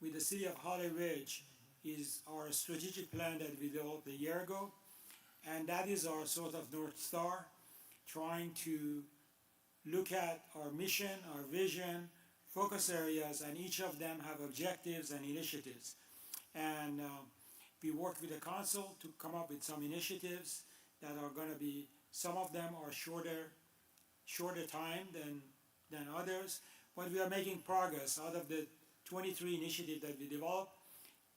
S3: with the city of Holly Ridge is our strategic plan that we developed a year ago. And that is our sort of North Star, trying to look at our mission, our vision, focus areas, and each of them have objectives and initiatives. And we worked with the council to come up with some initiatives that are going to be, some of them are shorter time than others, but we are making progress. Out of the 23 initiatives that we developed,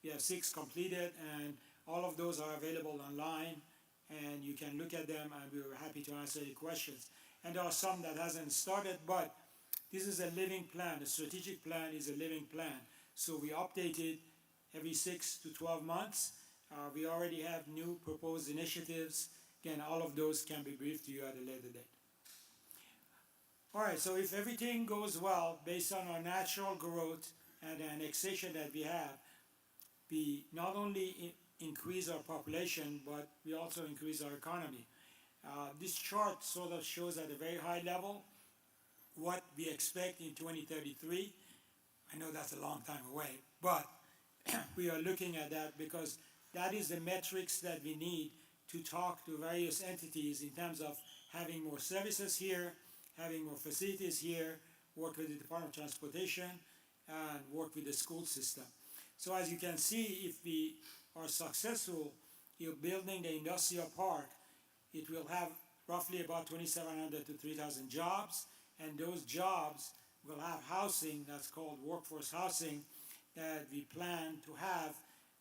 S3: we have 6 completed, and all of those are available online, and you can look at them, and we were happy to answer any questions. And there are some that hasn't started, but this is a living plan. The strategic plan is a living plan. So we update it every 6 to 12 months. We already have new proposed initiatives. Again, all of those can be briefed to you at a later date. All right, so if everything goes well, based on our natural growth and the annexation that we have, we not only increase our population, but we also increase our economy. This chart sort of shows at a very high level what we expect in 2033. I know that's a long time away, but we are looking at that because that is the metrics that we need to talk to various entities in terms of having more services here, having more facilities here, work with the Department of Transportation, and work with the school system. So as you can see, if we are successful in building the industrial park, it will have roughly about 2,700 to 3,000 jobs, and those jobs will have housing that's called workforce housing that we plan to have,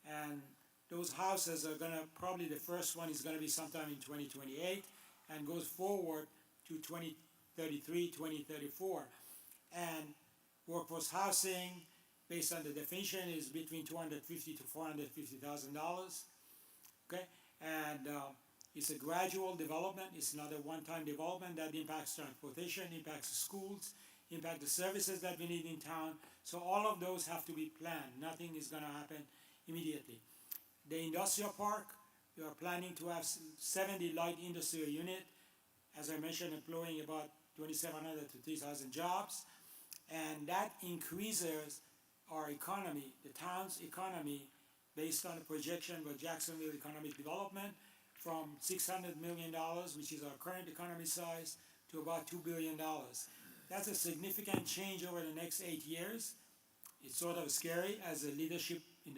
S3: and those houses are going to, probably the first one is going to be sometime in 2028 and goes forward to 2033, 2034. And workforce housing, based on the definition, is between $250,000 to $450,000. Okay, and it's a gradual development. It's not a one-time development that impacts transportation, impacts the schools, impacts the services that we need in town. So all of those have to be planned. Nothing is going to happen immediately. The industrial park, we are planning to have 70 light industrial units, as I mentioned, employing about 2,700 to 3,000 jobs, and that increases our economy, the town's economy, based on the projection of Jacksonville Economic Development, from $600 million, which is our current economy size, to about $2 billion. That's a significant change over the next 8 years. It's sort of scary as a leadership in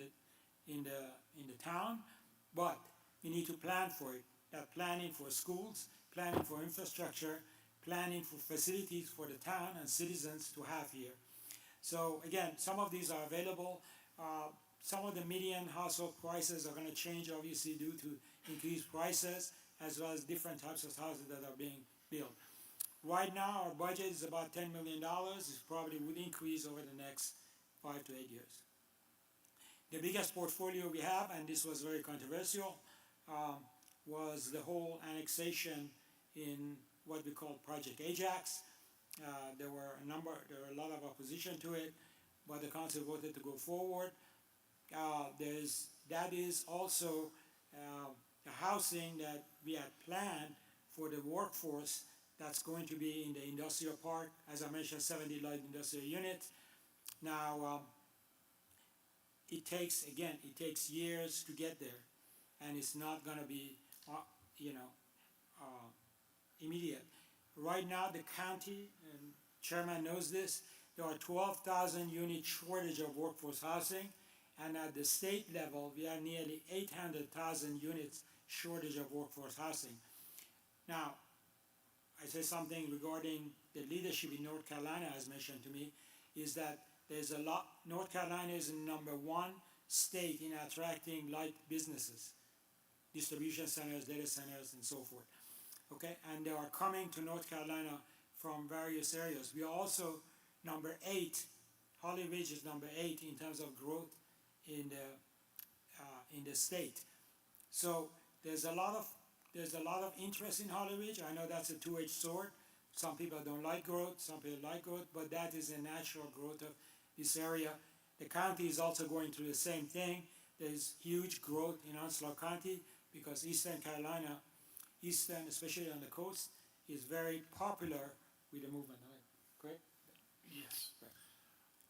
S3: the town, but we need to plan for it. That planning for schools, planning for infrastructure, planning for facilities for the town and citizens to have here. So again, some of these are available. Some of the median household prices are going to change, obviously, due to increased prices, as well as different types of houses that are being built. Right now, our budget is about $10 million. It probably would increase over the next 5 to 8 years. The biggest portfolio we have, and this was very controversial, was the whole annexation in what we call Project Ajax. There were a lot of opposition to it, but the council voted to go forward. That is also the housing that we had planned for the workforce that's going to be in the industrial park, as I mentioned, 70 light industrial units. Now, it takes years to get there, and it's not gonna be, immediate. Right now, the county, and Chairman knows this, there are 12,000 unit shortage of workforce housing, and at the state level, we have nearly 800,000 units shortage of workforce housing. Now, I say something regarding the leadership in North Carolina has mentioned to me, is that North Carolina is the #1 state in attracting light businesses, distribution centers, data centers, and so forth. Okay, and they are coming to North Carolina from various areas. We are also #8. Holly Ridge is #8 in terms of growth in the state. So there's a lot of interest in Holly Ridge. I know that's a two-edged sword. Some people don't like growth, some people like growth, but that is a natural growth of this area. The county is also going through the same thing. There's huge growth in Onslow County because Eastern Carolina, especially on the coast, is very popular with the movement, right? Correct?
S6: Yes.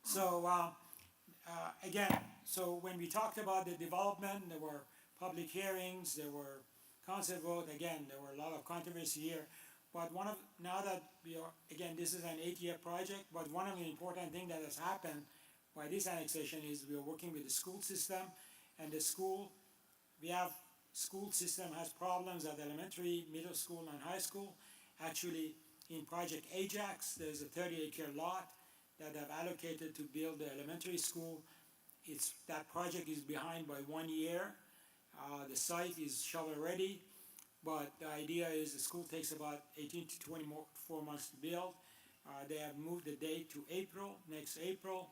S3: So, so when we talked about the development, there were public hearings, there were council vote, again, there were a lot of controversy here. But now that this is an 8-year project, but one of the important things that has happened by this annexation is we are working with the school system, and school system has problems at elementary, middle school, and high school. Actually, in Project Ajax, there's a 30-acre lot that I've allocated to build the elementary school. That project is behind by 1 year. The site is shovel ready, but the idea is the school takes about 18 to 24 months to build. They have moved the date to next April,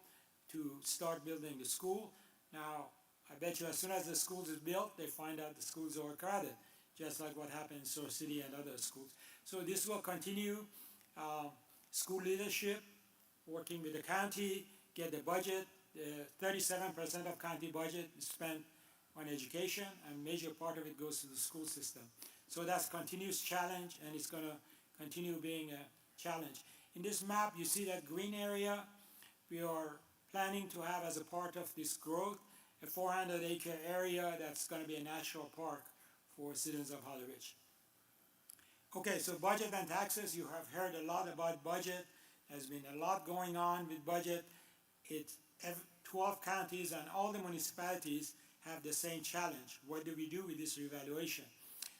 S3: to start building the school. Now, I bet you as soon as the school is built, they find out the schools are crowded, just like what happened in Source City and other schools. So this will continue. School leadership, working with the county, get the budget. 37% of county budget is spent on education, and major part of it goes to the school system. So that's continuous challenge, and it's going to continue being a challenge. In this map, you see that green area. We are planning to have, as a part of this growth, a 400-acre area that's going to be a national park for citizens of Holly Ridge. Okay, so budget and taxes. You have heard a lot about budget. There's been a lot going on with budget. 12 counties and all the municipalities have the same challenge. What do we do with this revaluation?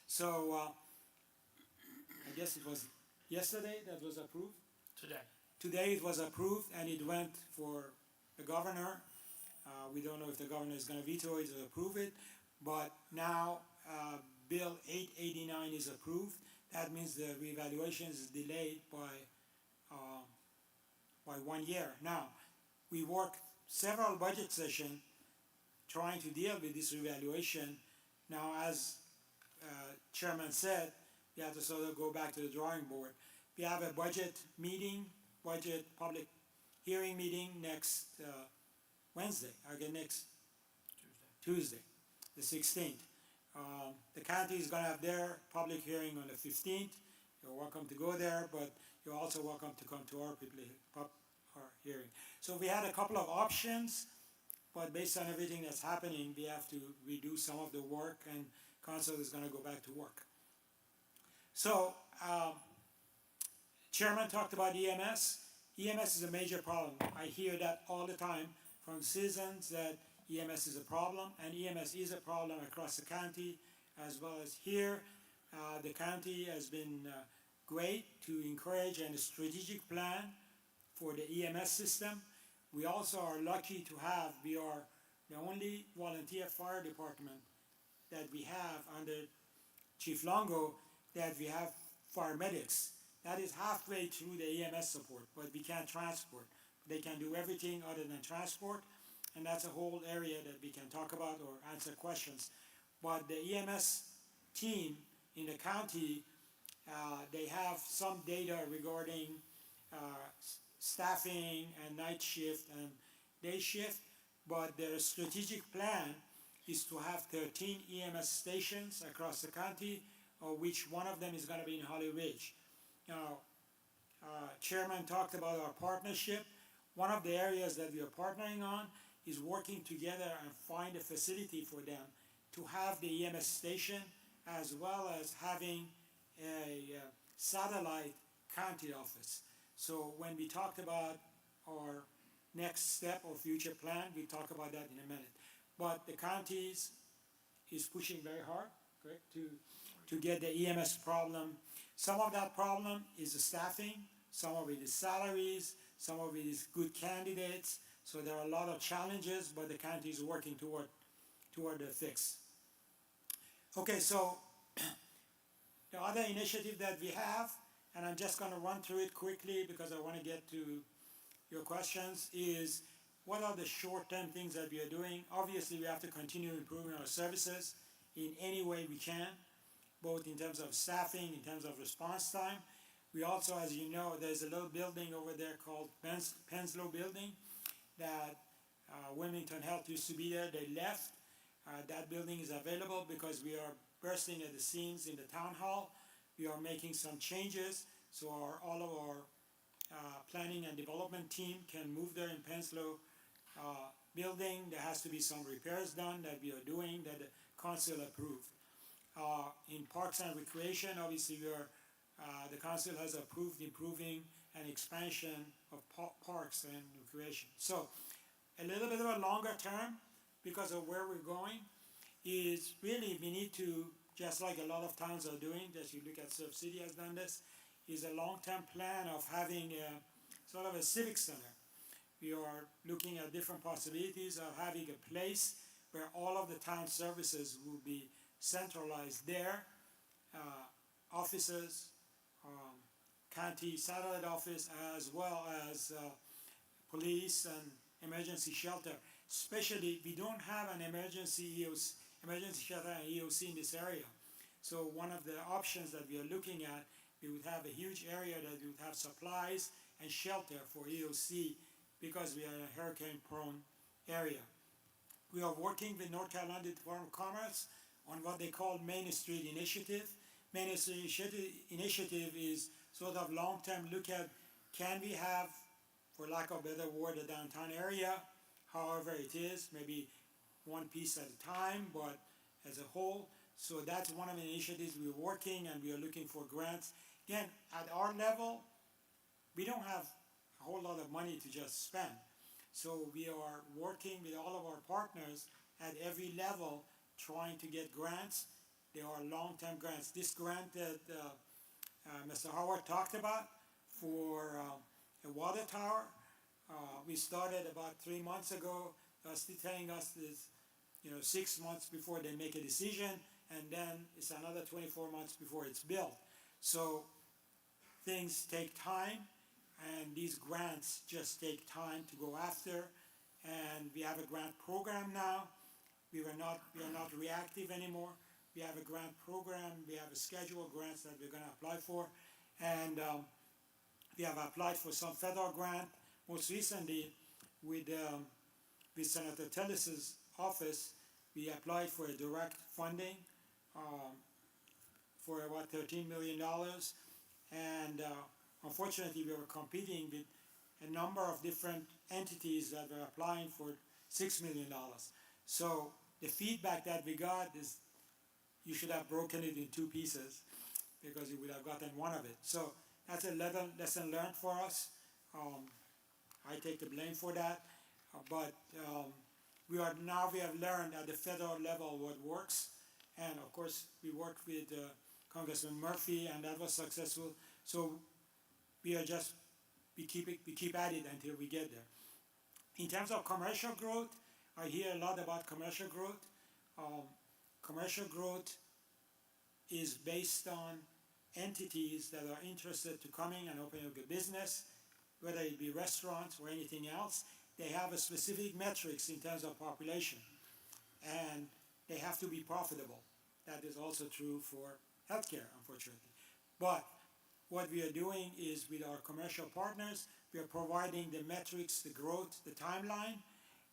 S3: So I guess it was yesterday that was approved. Today it was approved, and it went for the governor. We don't know if the governor is going to veto it or approve it, but now Bill 889 is approved. That means the revaluation is delayed by 1 year. Now, we worked several budget sessions trying to deal with this revaluation. Now, as Chairman said, we have to sort of go back to the drawing board. We have a budget public hearing meeting next Wednesday, next Tuesday, the 16th. The county is going to have their public hearing on the 15th. You're welcome to go there, but you're also welcome to come to our hearing. So we had a couple of options, but based on everything that's happening, we have to redo some of the work, and council is going to go back to work. So, Chairman talked about EMS. EMS is a major problem. I hear that all the time from citizens that EMS is a problem, and EMS is a problem across the county as well as here. The county has been great to encourage a strategic plan for the EMS system. We also are lucky to have, we are the only volunteer fire department that we have under Chief Longo, that we have fire medics. That is halfway through the EMS support, but we can't transport. They can do everything other than transport, and that's a whole area that we can talk about or answer questions. But the EMS team in the county, they have some data regarding staffing and night shift and day shift, but their strategic plan is to have 13 EMS stations across the county, of which one of them is going to be in Holly Ridge. Now, Chairman talked about our partnership. One of the areas that we are partnering on is working together and find a facility for them to have the EMS station, as well as having a satellite county office. So when we talked about our next step or future plan, we talk about that in a minute. But the counties is pushing very hard, correct, to get the EMS problem. Some of that problem is the staffing, some of it is salaries, some of it is good candidates. So there are a lot of challenges, but the county is working toward the fix. Okay, so the other initiative that we have, and I'm just going to run through it quickly because I want to get to your questions, is what are the short-term things that we are doing? Obviously, we have to continue improving our services in any way we can, both in terms of staffing, in terms of response time. We also, as you know, there's a little building over there called Penslow Building that Wilmington Health used to be there. They left. That building is available because we are bursting at the seams in the town hall. We are making some changes so all of our planning and development team can move there in Penslow building. There has to be some repairs done that we are doing that the council approved. In Parks and Recreation, obviously the council has approved improving and expansion of parks and recreation. So a little bit of a longer term, because of where we're going, is really we need to, just like a lot of towns are doing, as you look at Surf City has done this, is a long-term plan of having a sort of a civic center. We are looking at different possibilities of having a place where all of the town services will be centralized there, offices, county satellite office, as well as police and emergency shelter. Especially, we don't have an emergency shelter and EOC in this area. So one of the options that we are looking at, we would have a huge area that we would have supplies and shelter for EOC because we are in a hurricane-prone area. We are working with North Carolina Department of Commerce on what they call Main Street Initiative. Main Street Initiative is sort of long-term look at, can we have, for lack of a better word, a downtown area, however it is, maybe one piece at a time, but as a whole. So that's one of the initiatives we're working, and we are looking for grants. Again, at our level, we don't have a whole lot of money to just spend. So we are working with all of our partners at every level trying to get grants. There are long-term grants. This grant that Mr. Howard talked about for a water tower, we started about 3 months ago. They're still telling us this, 6 months before they make a decision, and then it's another 24 months before it's built. So things take time, and these grants just take time to go after. And we have a grant program now. We are not reactive anymore. We have a grant program. We have a schedule of grants that we're going to apply for, and we have applied for some federal grant. Most recently, with Senator Tillis's office, we applied for a direct funding for about $13 million, and unfortunately, we were competing with a number of different entities that were applying for $6 million. So the feedback that we got is, you should have broken it in 2 pieces because you would have gotten one of it. So that's a lesson learned for us. I take the blame for that, but we have learned at the federal level what works, and of course we worked with Congressman Murphy, and that was successful. So we keep at it until we get there. In terms of commercial growth, I hear a lot about commercial growth. Commercial growth is based on entities that are interested to coming and opening up a business, whether it be restaurants or anything else. They have a specific metrics in terms of population, and they have to be profitable. that is also true for healthcare, unfortunately. But what we are doing is with our commercial partners, we are providing the metrics, the growth, the timeline,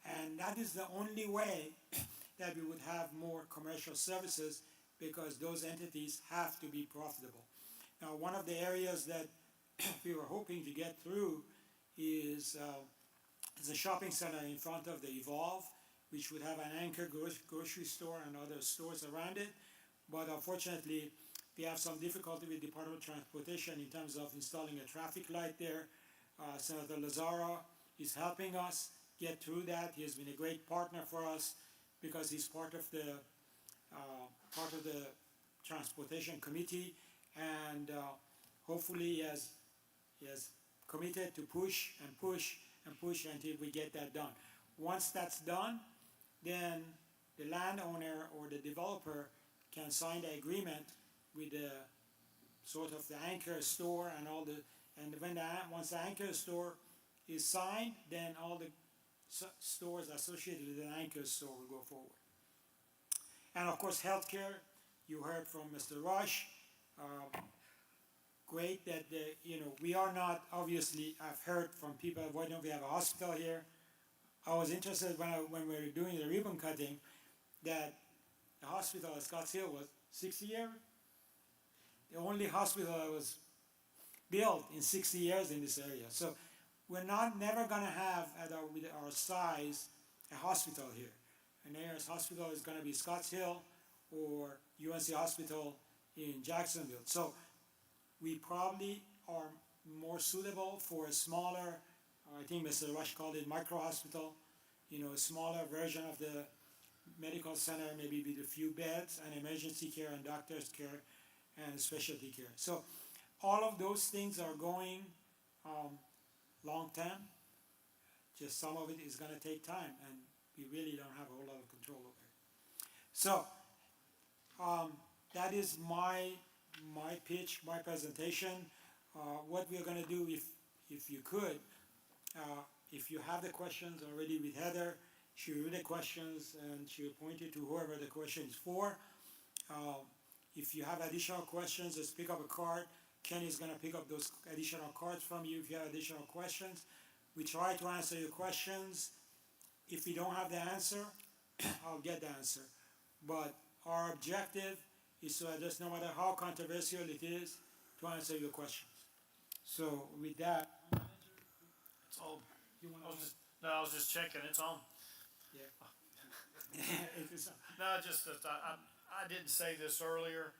S3: and that is the only way that we would have more commercial services because those entities have to be profitable. Now, one of the areas that we were hoping to get through is a shopping center in front of the Evolve, which would have an anchor grocery store and other stores around it. But unfortunately, we have some difficulty with Department of Transportation in terms of installing a traffic light there. Senator Lazara is helping us get through that. He has been a great partner for us because he's part of the Transportation Committee, and hopefully he has committed to push and push and push until we get that done. Once that's done, then the landowner or the developer can sign the agreement with the sort of the anchor store and all the, and once the anchor store is signed, then all the stores associated with the anchor store will go forward. And of course, healthcare, you heard from Mr. Rush. Great that we are not, obviously, I've heard from people, why don't we have a hospital here? I was interested when we were doing the ribbon cutting that the hospital at Scotts Hill was 60 years. The only hospital that was built in 60 years in this area. So we're never going to have, with our size, a hospital here. The nearest hospital is going to be Scotts Hill or UNC Hospital in Jacksonville. So we probably are more suitable for a smaller, I think Mr. Rush called it micro-hospital, a smaller version of the medical center, maybe with a few beds and emergency care and doctor's care and specialty care. So all of those things are going long term. Just some of it is going to take time, and we really don't have a whole lot of control over it. So that is my pitch, my presentation. What we are going to do, if you could, if you have the questions already with Heather, she will read the questions and she will point you to whoever the question is for. If you have additional questions, just pick up a card. Ken is going to pick up those additional cards from you if you have additional questions. We try to answer your questions. If we don't have the answer, I'll get the answer. But our objective is to address, no matter how controversial it is, to answer your questions. So with that,
S6: It's on.
S3: you want to?
S6: I was just checking, it's on.
S3: Yeah. It is,
S6: No, just that I didn't say this earlier.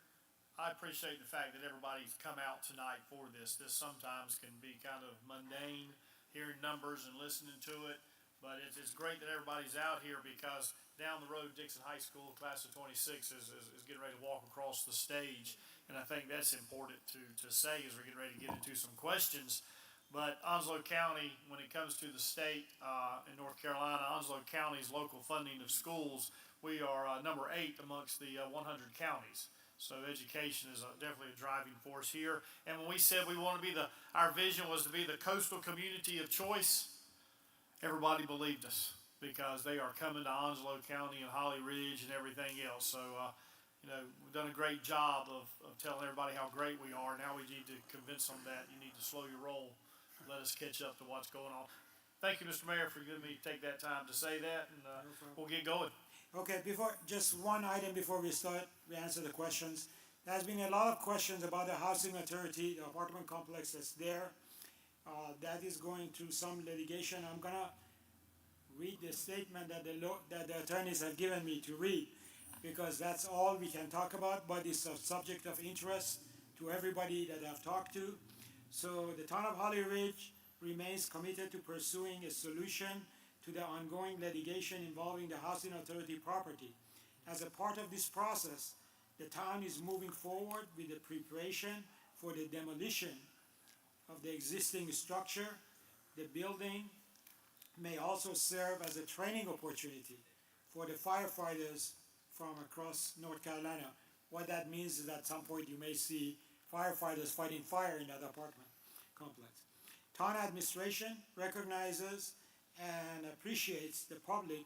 S6: I appreciate the fact that everybody's come out tonight for this. This sometimes can be kind of mundane, hearing numbers and listening to it. But it's great that everybody's out here because down the road, Dixon High School, class of 26, is getting ready to walk across the stage. And I think that's important to say as we're getting ready to get into some questions. But Onslow County, when it comes to the state in North Carolina, Onslow County's local funding of schools, we are number 8 amongst the 100 counties. So education is definitely a driving force here. And when we said we want to be our vision was to be the coastal community of choice, everybody believed us because they are coming to Onslow County and Holly Ridge and everything else. So, we've done a great job of telling everybody how great we are. Now we need to convince them that you need to slow your roll. Let us catch up to what's going on. Thank you, Mr. Mayor, for giving me to take that time to say that, and we'll get going.
S3: Okay, just one item before we start, we answer the questions. There's been a lot of questions about the housing authority, the apartment complex that's there. That is going through some litigation. I'm gonna read the statement that the attorneys have given me to read, because that's all we can talk about, but it's a subject of interest to everybody that I've talked to. So the town of Holly Ridge remains committed to pursuing a solution to the ongoing litigation involving the housing authority property. As a part of this process, the town is moving forward with the preparation for the demolition of the existing structure. The building may also serve as a training opportunity for the firefighters from across North Carolina. What that means is that at some point you may see firefighters fighting fire in that apartment complex. Town administration recognizes and appreciates the public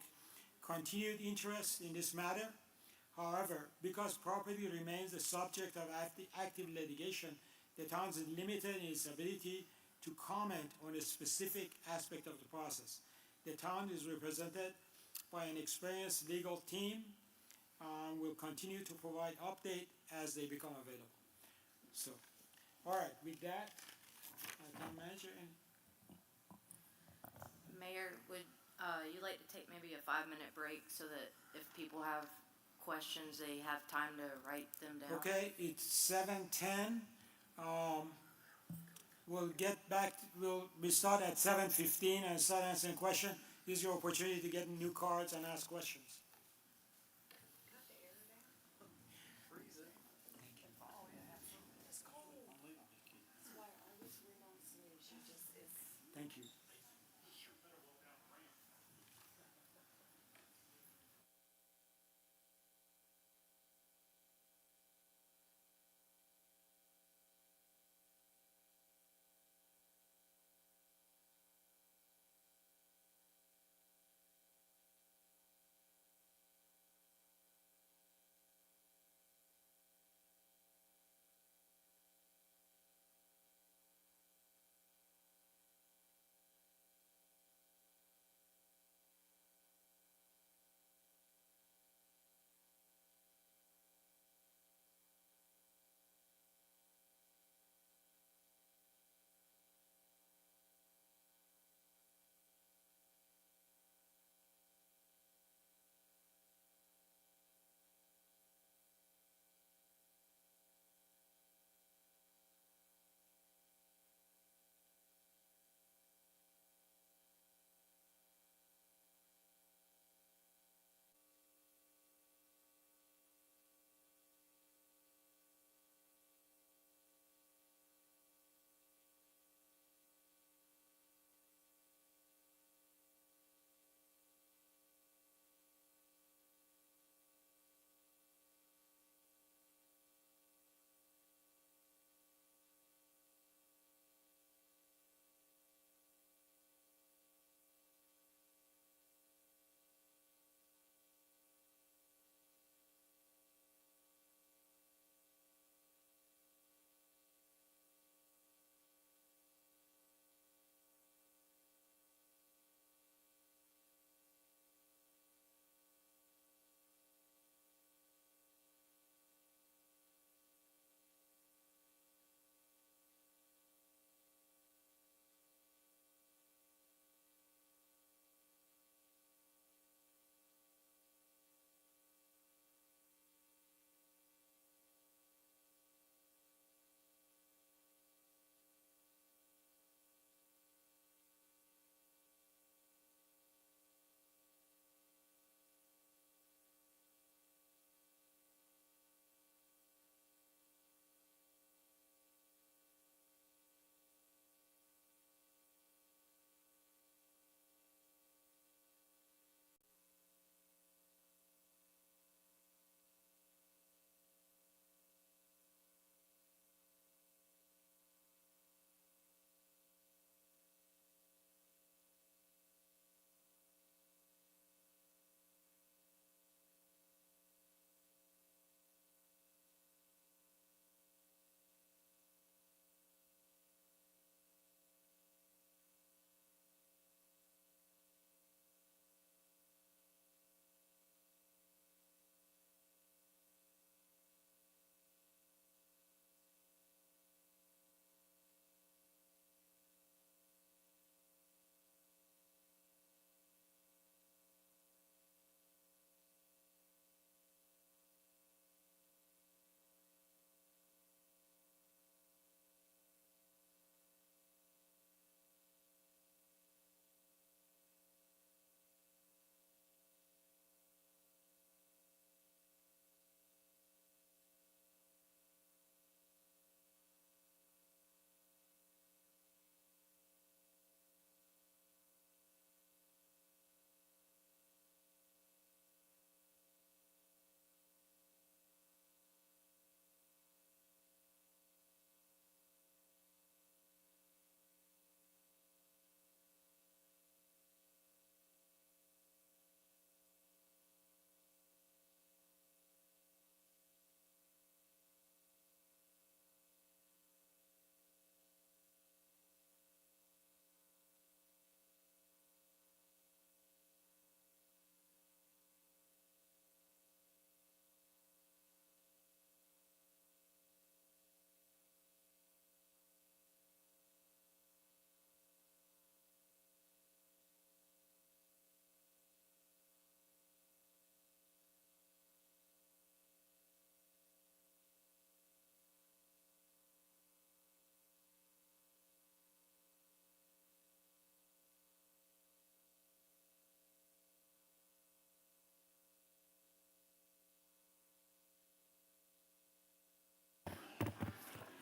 S3: continued interest in this matter. However, because property remains the subject of active litigation, the town is limited in its ability to comment on a specific aspect of the process. The town is represented by an experienced legal team and will continue to provide update as they become available. So, all right, with that, town manager, and
S9: Mayor, would you like to take maybe a 5-minute break so that if people have questions, they have time to write them down?
S3: okay, it's 7:10. We'll get back, we start at 7:15 and start answering questions. This is your opportunity to get new cards and ask questions. Thank you.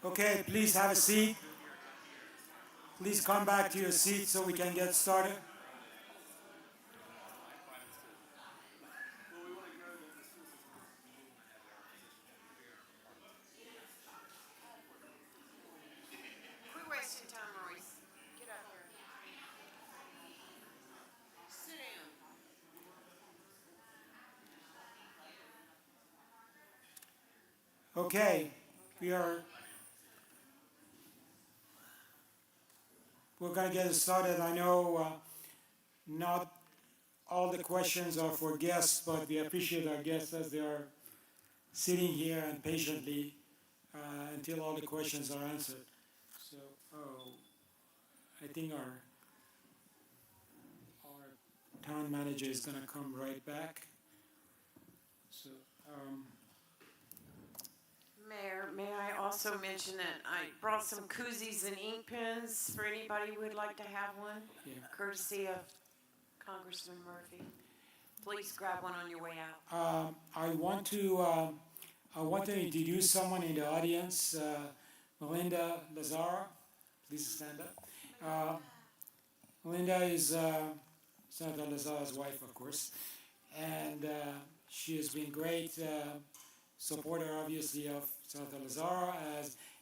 S3: Okay, please have a seat. Please come back to your seat so we can get started.
S1: Quit wasting time, Royce. Get out here. Sit down.
S3: Okay, we're gonna get started. I know not all the questions are for guests, but we appreciate our guests as they are sitting here and patiently until all the questions are answered. So, I think our town manager is gonna come right back. So,
S5: Mayor, may I also mention that I brought some koozies and ink pens for anybody who would like to have one,
S3: yeah.
S5: courtesy of Congressman Murphy. Please grab one on your way out.
S3: I want to introduce someone in the audience, Melinda Lazara. Please stand up. Melinda is Senator Lazara's wife, of course, and she has been great supporter, obviously, of Senator Lazara,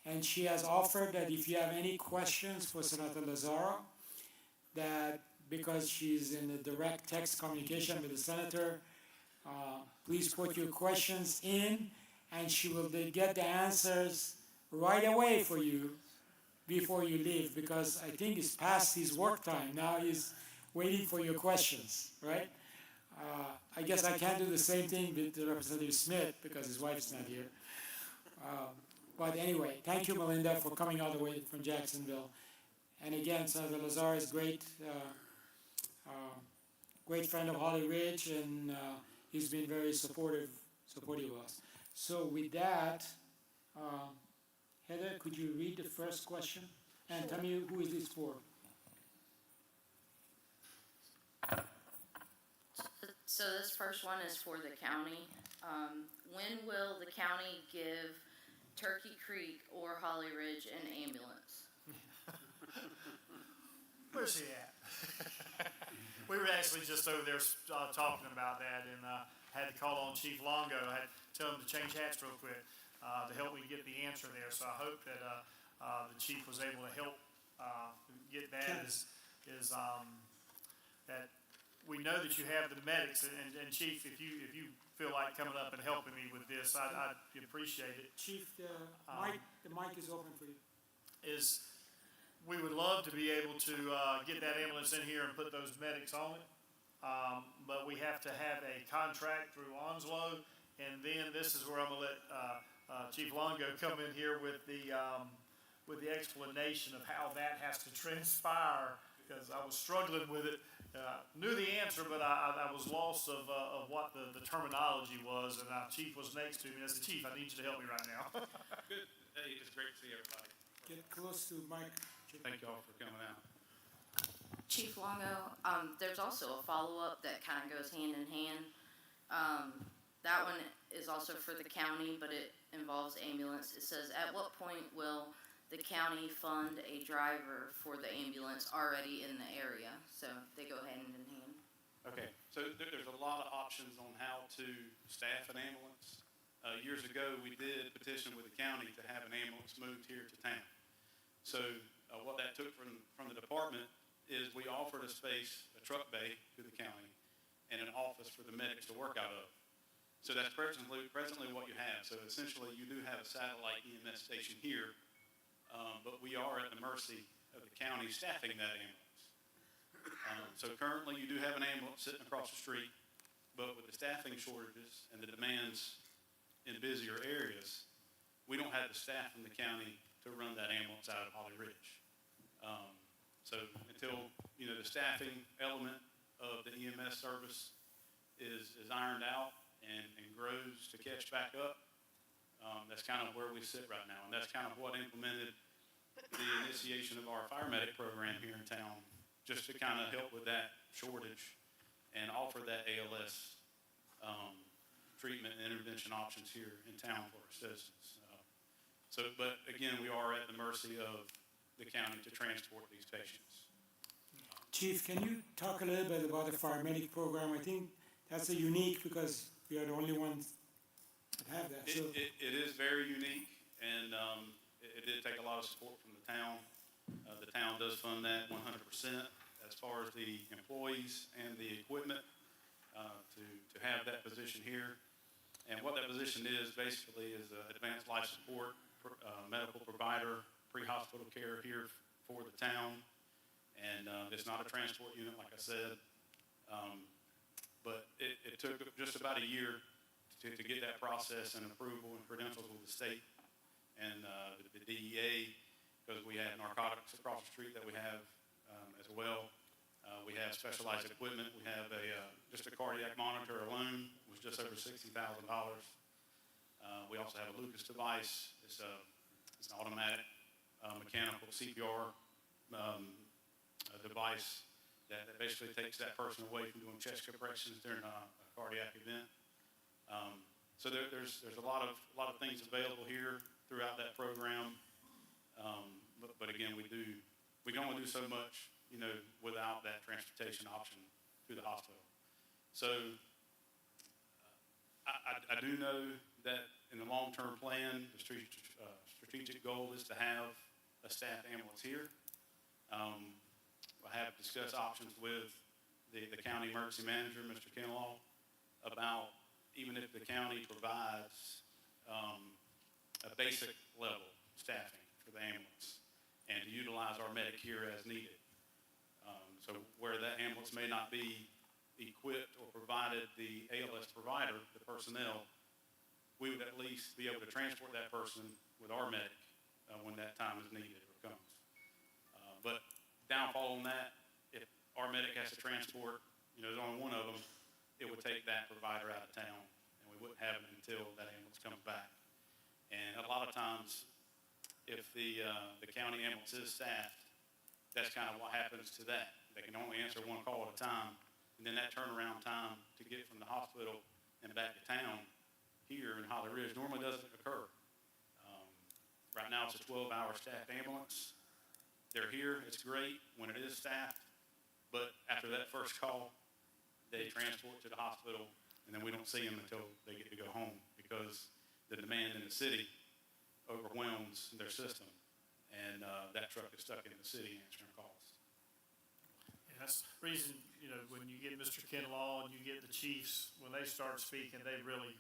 S3: and she has offered that if you have any questions for Senator Lazara, that because she's in a direct text communication with the senator, please put your questions in, and she will get the answers right away for you before you leave, because I think it's past his work time. Now he's waiting for your questions, right? I guess I can't do the same thing with Representative Smith because his wife's not here. But anyway, thank you, Melinda, for coming all the way from Jacksonville. And again, Senator Lazara is great friend of Holly Ridge, and he's been very supportive of us. So with that, Heather, could you read the first question? And tell me who is this for?
S9: So this first one is for the county. When will the county give Turkey Creek or Holly Ridge an ambulance?
S6: Where's he at? We were actually just over there talking about that, and had to call on Chief Longo. I had to tell him to change hats real quick to help me get the answer there. So I hope that the chief was able to help get that. That we know that you have the medics, and Chief, if you feel like coming up and helping me with this, I'd appreciate it.
S3: Chief, the mic is open for you.
S6: We would love to be able to get that ambulance in here and put those medics on it, but we have to have a contract through Onslow, and then this is where I'm gonna let Chief Longo come in here with the explanation of how that has to transpire, because I was struggling with it. Knew the answer, but I was lost of what the terminology was, and Chief was next to me. As the Chief, I need you to help me right now.
S10: Good. Hey, it's great to see everybody.
S3: Get close to Mike.
S10: Thank you all for coming out.
S9: Chief Longo, there's also a follow-up that kind of goes hand in hand. That one is also for the county, but it involves ambulance. It says, at what point will the county fund a driver for the ambulance already in the area? So they go hand in hand.
S10: Okay, so there's a lot of options on how to staff an ambulance. Years ago, we did petition with the county to have an ambulance moved here to town. So what that took from the department is we offered a space, a truck bay to the county, and an office for the medics to work out of. So that's presently what you have. So essentially, you do have a satellite EMS station here, but we are at the mercy of the county staffing that ambulance. So currently, you do have an ambulance sitting across the street, but with the staffing shortages and the demands in busier areas, we don't have the staff in the county to run that ambulance out of Holly Ridge. So until the staffing element of the EMS service is ironed out and grows to catch back up, that's kind of where we sit right now, and that's kind of what implemented the initiation of our fire medic program here in town, just to kind of help with that shortage and offer that ALS treatment and intervention options here in town for our citizens. So, but again, we are at the mercy of the county to transport these patients.
S3: Chief, can you talk a little bit about the paramedic program? I think that's a unique because we are the only ones that have that. So,
S10: It is very unique, and it did take a lot of support from the town. The town does fund that 100% as far as the employees and the equipment to have that position here. And what that position is basically is advanced life support, medical provider, pre-hospital care here for the town. And it's not a transport unit, like I said. But it took just about a year to get that process and approval and credentials with the state and the DEA, because we have narcotics across the street that we have as well. We have specialized equipment. We have just a cardiac monitor alone was just over $60,000. We also have a Lucas device. It's an automatic mechanical CPR device that basically takes that person away from doing chest compressions during a cardiac event. So there's a lot of things available here throughout that program. But again, we can only do so much, without that transportation option through the hospital. So I do know that in the long-term plan, the strategic goal is to have a staff ambulance here. I have discussed options with the county emergency manager, Mr. Kinlaw, about even if the county provides a basic level staffing for the ambulance and to utilize our medic here as needed. So where that ambulance may not be equipped or provided the ALS provider, the personnel, we would at least be able to transport that person with our medic when that time is needed or comes. But downfall on that, if our medic has to transport, there's only one of them, it would take that provider out of town, and we wouldn't have it until that ambulance comes back. And a lot of times, if the county ambulance is staffed, that's kind of what happens to that. They can only answer one call at a time, and then that turnaround time to get from the hospital and back to town here in Holly Ridge normally doesn't occur. Right now, it's a 12-hour staffed ambulance. They're here, it's great when it is staffed, but after that first call, they transport to the hospital, and then we don't see them until they get to go home because the demand in the city overwhelms their system, and that truck is stuck in the city answering calls.
S6: And that's the reason, when you get Mr. Kinlaw and you get the chiefs, when they start speaking, they really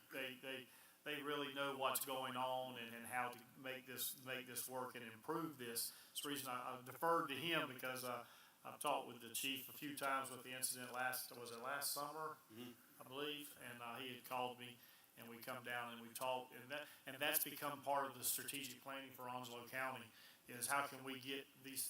S6: know what's going on and how to make this work and improve this. It's the reason I deferred to him because I've talked with the chief a few times with the incident last summer, I believe, and he had called me and we come down and we talked, and that's become part of the strategic planning for Onslow County is how can we get these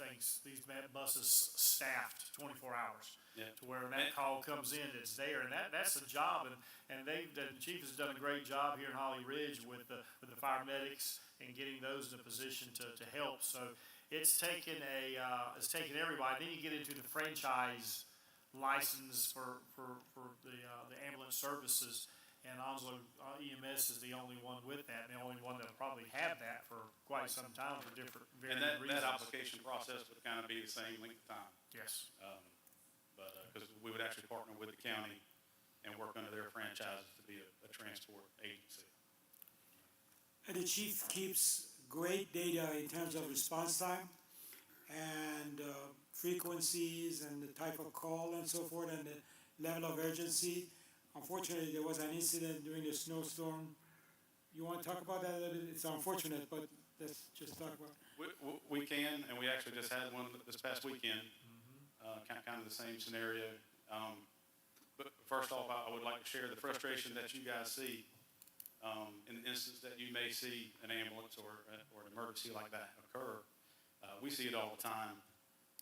S6: buses staffed 24 hours to where when that call comes in, it's there, and that's a job, and the chief has done a great job here in Holly Ridge with the paramedics and getting those in a position to help. So it's taken everybody. Then you get into the franchise license for the ambulance services. And Onslow EMS is the only one with that, and the only one that'll probably have that for quite some time for different reasons.
S10: And that application process would kind of be the same length of time.
S6: Yes.
S10: But because we would actually partner with the county and work under their franchises to be a transport agency.
S3: And the chief keeps great data in terms of response time and frequencies and the type of call and so forth and the level of urgency. Unfortunately, there was an incident during the snowstorm. You want to talk about that a little bit? It's unfortunate, but let's just talk about it.
S10: We can, and we actually just had one this past weekend, kind of the same scenario. But first off, I would like to share the frustration that you guys see in the instance that you may see an ambulance or an emergency like that occur. We see it all the time.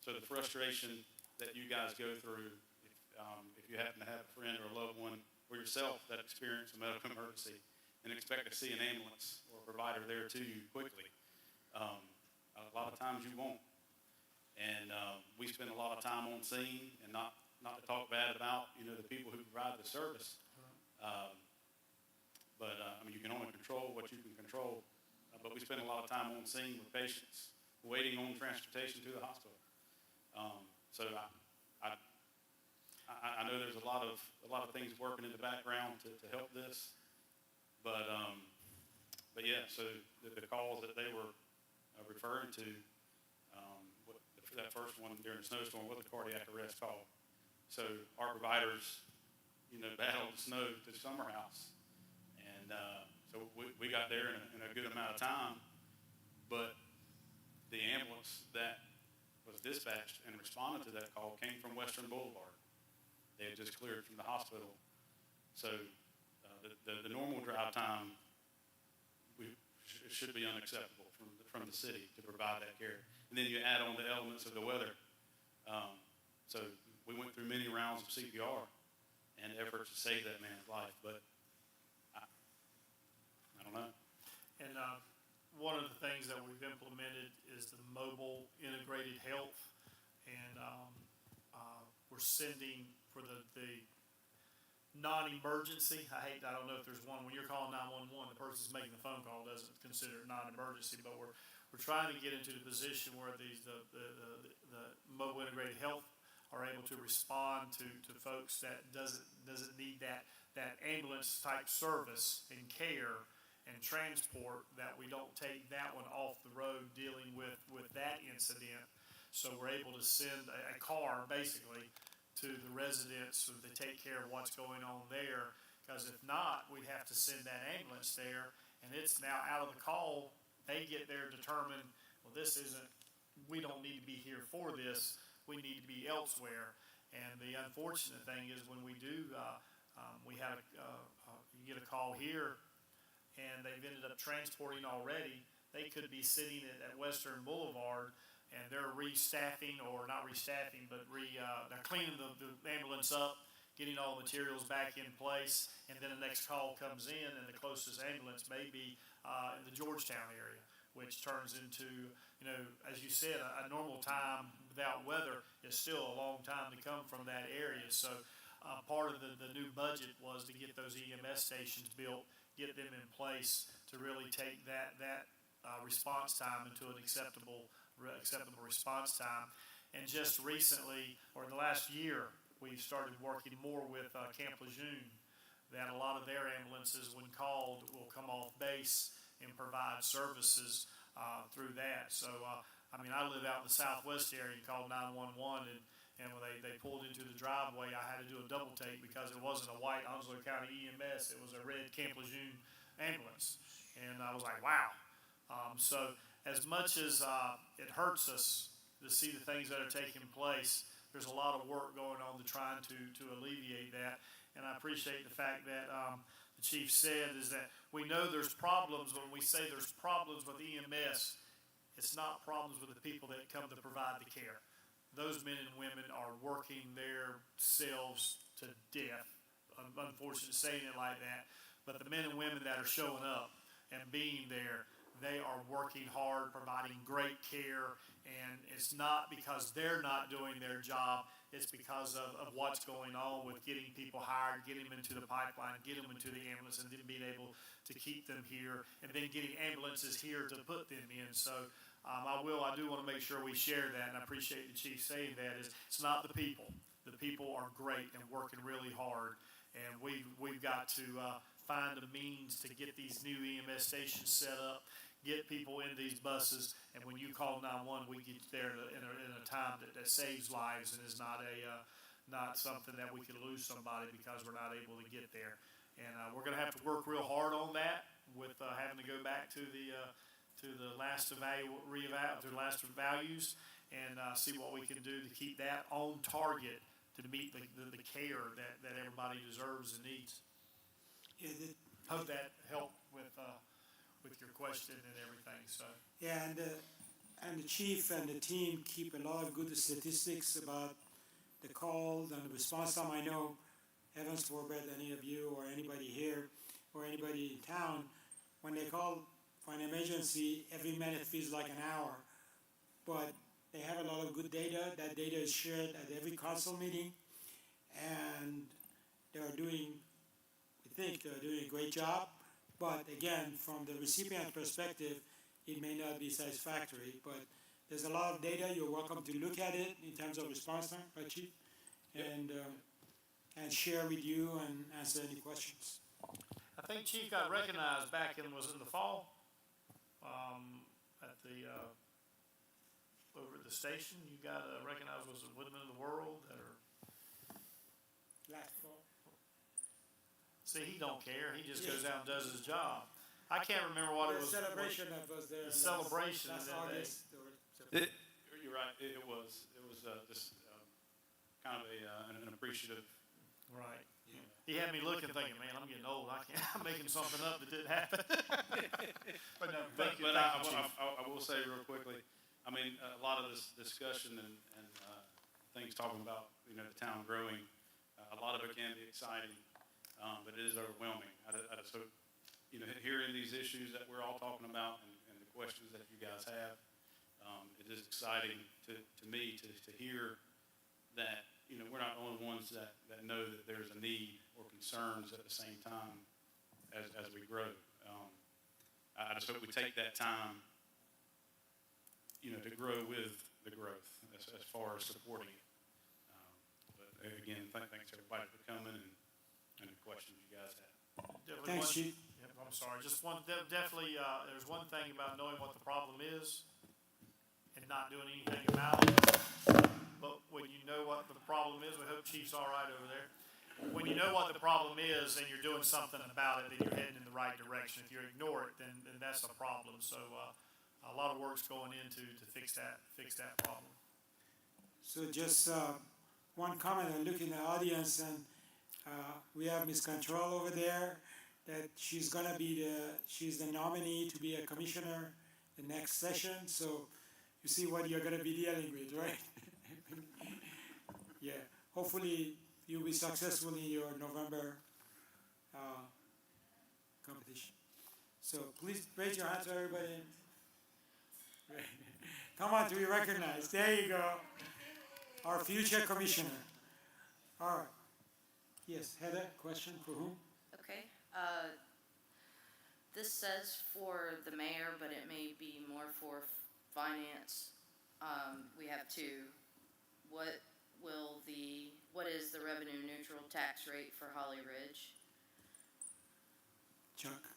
S10: So the frustration that you guys go through, if you happen to have a friend or a loved one or yourself that experienced a medical emergency and expect to see an ambulance or a provider there to you quickly, a lot of times you won't. And we spend a lot of time on scene, and not to talk bad about the people who provide the service, but you can only control what you can control. but we spend a lot of time on scene with patients, waiting on transportation to the hospital. So I know there's a lot of things working in the background to help this, but yeah, so the calls that they were referring to, that first one during the snowstorm was a cardiac arrest call. So our providers, battled the snow to the summer house, and so we got there in a good amount of time, but the ambulance that was dispatched and responded to that call came from Western Boulevard. They had just cleared from the hospital. So the normal drive time should be unacceptable from the city to provide that care. And then you add on the elements of the weather. So we went through many rounds of CPR and efforts to save that man's life, but I don't know.
S6: And one of the things that we've implemented is the mobile integrated health, and we're sending for the non-emergency. I don't know if there's one when you're calling 911, the person's making the phone call doesn't consider it non-emergency, but we're trying to get into the position where the mobile integrated health are able to respond to folks that doesn't need that ambulance type service and care and transport, that we don't take that one off the road dealing with that incident. So we're able to send a car basically to the residents so they take care of what's going on there. Because if not, we have to send that ambulance there, and it's now out of the call. They get there determined, well, we don't need to be here for this. We need to be elsewhere. And the unfortunate thing is when we do, you get a call here, and they've ended up transporting already. They could be sitting at Western Boulevard, and they're restaffing, or not restaffing, but they're cleaning the ambulance up, getting all the materials back in place, and then the next call comes in, and the closest ambulance may be in the Georgetown area, which turns into, as you said, a normal time without weather is still a long time to come from that area. So part of the new budget was to get those EMS stations built, get them in place to really take that response time into an acceptable response time. And just recently, or in the last year, we've started working more with Camp Lejeune, that a lot of their ambulances, when called, will come off base and provide services through that. So, I live out in the southwest area and called 911, and when they pulled into the driveway, I had to do a double take because it wasn't a white Onslow County EMS, it was a red Camp Lejeune ambulance. And I was like, wow. So as much as it hurts us to see the things that are taking place, there's a lot of work going on to trying to alleviate that. And I appreciate the fact that the chief said is that we know there's problems. When we say there's problems with EMS, it's not problems with the people that come to provide the care. Those men and women are working their selves to death. Unfortunate saying it like that, but the men and women that are showing up and being there, they are working hard, providing great care, and it's not because they're not doing their job, it's because of what's going on with getting people hired, getting them into the pipeline, getting them into the ambulance, and then being able to keep them here, and then getting ambulances here to put them in. So I do want to make sure we share that, and I appreciate the chief saying that, is it's not the people. The people are great and working really hard, and we've got to find a means to get these new EMS stations set up, get people in these buses, and when you call 911, we get there in a time that saves lives and is not something that we could lose somebody because we're not able to get there. And we're going to have to work real hard on that with having to go back to the last values and see what we can do to keep that on target to meet the care that everybody deserves and needs.
S3: Yeah,
S6: Hope that helped with your question and everything. So
S3: yeah, and the chief and the team keep a lot of good statistics about the calls and the response time. I know, heavens forbid, any of you or anybody here or anybody in town, when they call for an emergency, every minute feels like an hour. But they have a lot of good data. That data is shared at every council meeting, and they're doing a great job. But again, from the recipient perspective, it may not be satisfactory, but there's a lot of data. You're welcome to look at it in terms of response time, right, Chief? And share with you and answer any questions.
S6: I think Chief got recognized back in, was in the fall, at the, over at the station. You got recognized, was it Woodman of the World, or?
S3: Last fall.
S6: See, he don't care. He just goes out and does his job. I can't remember what it was.
S3: The celebration that was there.
S6: The celebration
S3: last
S6: that day.
S3: August.
S10: You're right, it was just kind of an appreciative.
S6: Right. He had me looking, thinking, man, I'm getting old. I'm making something up that didn't happen. But no, thank you, Chief.
S10: I will say real quickly, I mean, a lot of this discussion and things talking about, you know, the town growing, a lot of it can be exciting, but it is overwhelming. I just hope, you know, hearing these issues that we're all talking about and the questions that you guys have, it is exciting to me to hear that, you know, we're not the only ones that know that there's a need or concerns at the same time as we grow. I just hope we take that time, you know, to grow with the growth as far as supporting it. But again, thanks everybody for coming and the questions you guys had.
S3: Thanks, Chief.
S6: Yep, I'm sorry. Just one, definitely, there's one thing about knowing what the problem is and not doing anything about it. But when you know what the problem is, we hope Chief's all right over there. When you know what the problem is and you're doing something about it, then you're heading in the right direction. If you ignore it, then that's a problem. So a lot of work's going into to fix that problem.
S3: So just one comment, I look in the audience and we have Ms. Control over there, that she's the nominee to be a commissioner the next session, so you see what you're gonna be dealing with, right? Yeah, hopefully you'll be successful in your November competition. So please raise your hands, everybody. Come on to be recognized. There you go. Our future commissioner. All right. Yes, Heather, question for whom?
S9: Okay, this says for the mayor, but it may be more for finance. We have two. What is the revenue neutral tax rate for Holly Ridge?
S3: Chuck.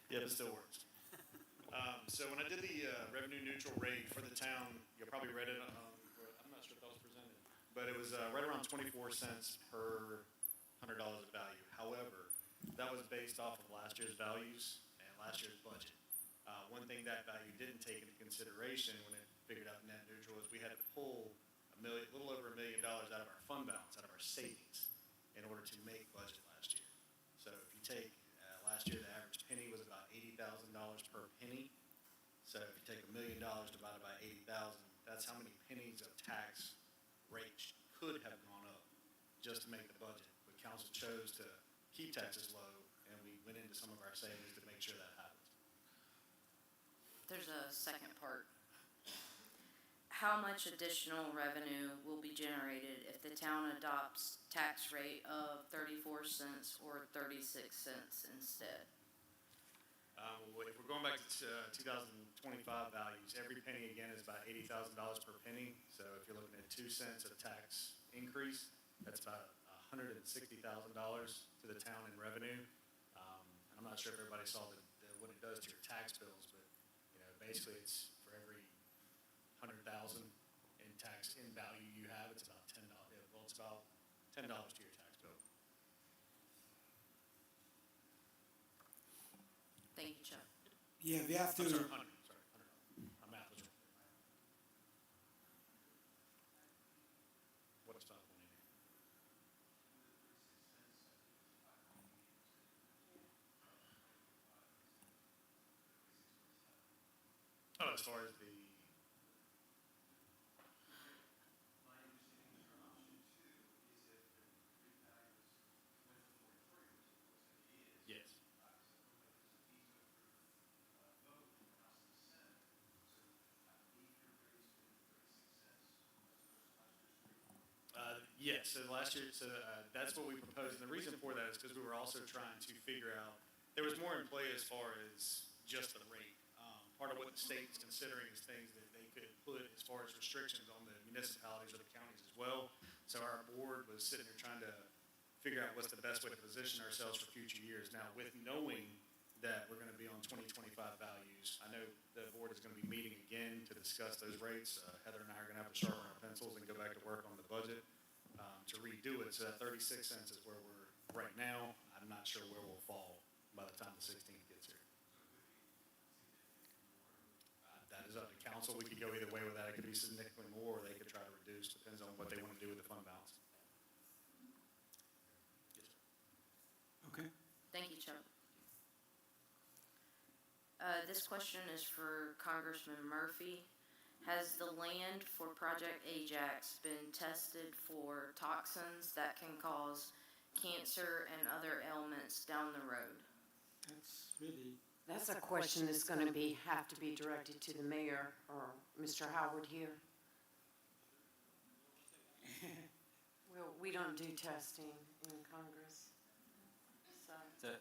S11: Yeah, this still works. So when I did the revenue neutral rate for the town, you probably read it. I'm not sure if that was presented, but it was right around 24 cents per $100 of value. However, that was based off of last year's values and last year's budget. One thing that value didn't take into consideration when it figured out net neutral is we had to pull a little over $1 million out of our fund balance, out of our savings, in order to make budget last year. So if you take last year, the average penny was about $80,000 per penny. So if you take $1 million divided by 80,000, that's how many pennies of tax rate could have gone up just to make the budget. But council chose to keep taxes low, and we went into some of our savings to make sure that happened.
S9: There's a second part. How much additional revenue will be generated if the town adopts tax rate of 34 cents or 36 cents instead?
S11: If we're going back to 2025 values, every penny again is about $80,000 per penny. So if you're looking at 2 cents of tax increase, that's about $160,000 to the town in revenue. And I'm not sure if everybody saw what it does to your tax bills, but you know, basically it's for every 100,000 in tax in value you have, it's about $10. Well, it's about $10 to your tax bill.
S9: Thank you, Chuck.
S3: Yeah, we have to.
S11: I'm sorry, 100. Sorry, $100. My math was wrong. What's that one? Oh, as far as the. Yes. Yes, so last year, that's what we proposed, and the reason for that is because we were also trying to figure out, there was more in play as far as just the rate. Part of what the state is considering is things that they could put as far as restrictions on the municipalities or the counties as well. So our board was sitting there trying to figure out what's the best way to position ourselves for future years. Now, with knowing that we're gonna be on 2025 values, I know the board is gonna be meeting again to discuss those rates. Heather and I are gonna have to sharpen our pencils and go back to work on the budget. To redo it, so that 36 cents is where we're right now. I'm not sure where we'll fall by the time the 16th gets here. That is up to council. We could go either way with that. It could be significantly more, or they could try to reduce, depends on what they want to do with the fund balance. Yes, sir.
S3: Okay.
S9: Thank you, Chuck. This question is for Congressman Murphy. Has the land for Project Ajax been tested for toxins that can cause cancer and other ailments down the road?
S5: That's a question that's gonna have to be directed to the mayor or Mr. Howard here. Well, we don't do testing in Congress, so.
S7: So,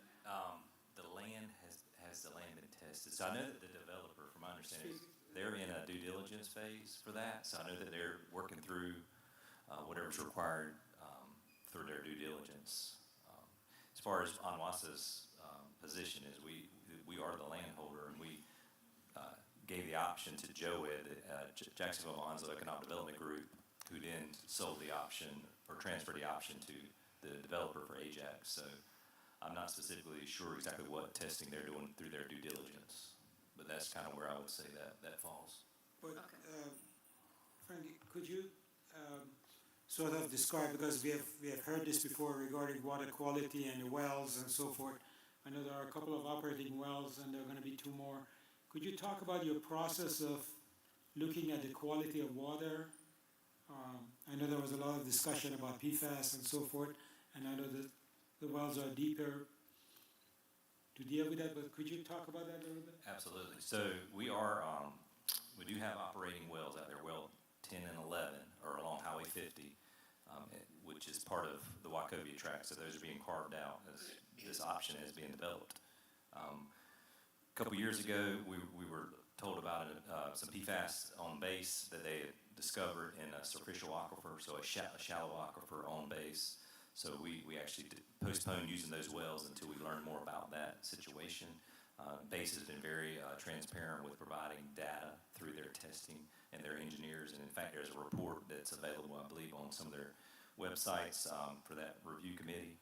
S7: the land has the land been tested? So I know that the developer, from my understanding, they're in a due diligence phase for that. So I know that they're working through whatever's required through their due diligence. As far as Onwasa's position is, we are the landholder, and we gave the option to JOED, Jacksonville Onslow Economic Development Group, who then sold the option or transferred the option to the developer for Ajax. So I'm not specifically sure exactly what testing they're doing through their due diligence, but that's kind of where I would say that falls.
S3: But,
S9: Okay.
S3: Frankie, could you sort of describe, because we have heard this before regarding water quality and the wells and so forth. I know there are a couple of operating wells and there are going to be 2 more. Could you talk about your process of looking at the quality of water? I know there was a lot of discussion about PFAS and so forth, and I know that the wells are deeper to deal with that, but could you talk about that a little bit?
S7: Absolutely. So we do have operating wells out there, well 10 and 11 are along Highway 50, which is part of the Wachovia tract. So those are being carved out as this option is being developed. A couple years ago, we were told about some PFAS on base that they had discovered in a superficial aquifer, so a shallow aquifer on base. So we actually postponed using those wells until we learned more about that situation. Base has been very transparent with providing data through their testing and their engineers. And in fact, there's a report that's available, I believe, on some of their websites for that review committee.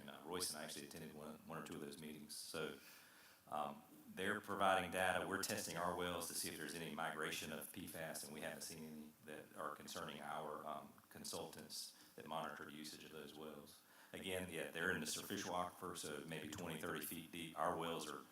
S7: And Royce and I actually attended one or 2 of those meetings. So they're providing data. We're testing our wells to see if there's any migration of PFAS, and we haven't seen any that are concerning our consultants that monitor the usage of those wells. Again, yeah, they're in the superficial aquifer, so maybe 20, 30 feet deep. Our wells are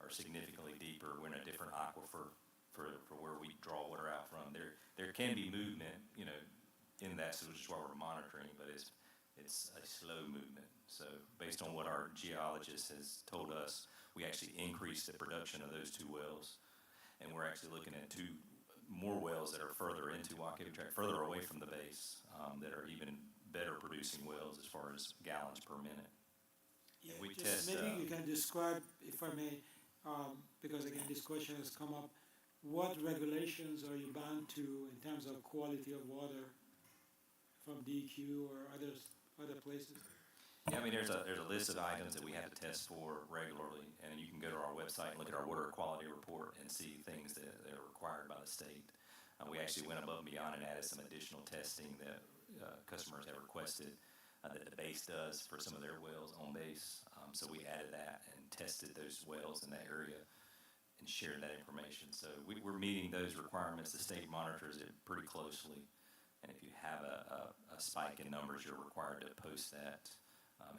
S7: significantly deeper. We're in a different aquifer for where we draw water out from. There can be movement, in that, so which is why we're monitoring, but it's a slow movement. So based on what our geologist has told us, we actually increased the production of those 2 wells, and we're actually looking at 2 more wells that are further into Wachovia Tract, further away from the base, that are even better producing wells as far as gallons per minute.
S3: Yeah,
S7: we
S3: just
S7: test,
S3: maybe you can describe, if I may, because again, this question has come up, what regulations are you bound to in terms of quality of water from DEQ or other places?
S7: Yeah, I mean, there's a list of items that we have to test for regularly, and you can go to our website and look at our water quality report and see things that are required by the state. We actually went above and beyond and added some additional testing that customers have requested that the base does for some of their wells on base. So we added that and tested those wells in that area and shared that information. So we're meeting those requirements. The state monitors it pretty closely, and if you have a spike in numbers, you're required to post that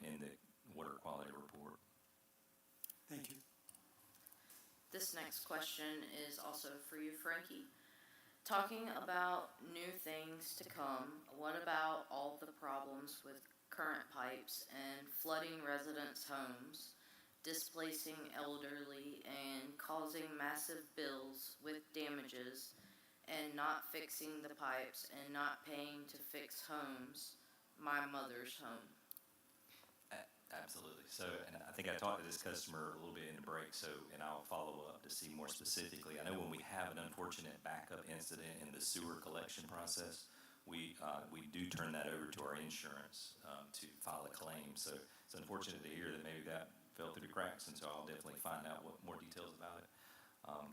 S7: in the water quality report.
S3: Thank you.
S9: This next question is also for you, Frankie. Talking about new things to come, what about all the problems with current pipes and flooding residents' homes, displacing elderly, and causing massive bills with damages, and not fixing the pipes and not paying to fix homes my mother's home.
S7: Absolutely. So, and I think I talked to this customer a little bit in the break, so, and I'll follow up to see more specifically. I know when we have an unfortunate backup incident in the sewer collection process, we do turn that over to our insurance, to file a claim. So it's unfortunate to hear that maybe that fell through the cracks, and so I'll definitely find out what more details about it.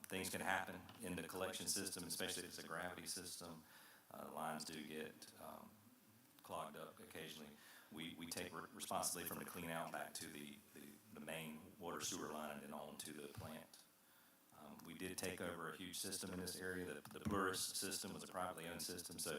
S7: Things can happen in the collection system, especially if it's a gravity system. Lines do get, clogged up occasionally. We take responsibility from the clean out back to the main water sewer line and then on to the plant. We did take over a huge system in this area. The Plurus system was a privately owned system, so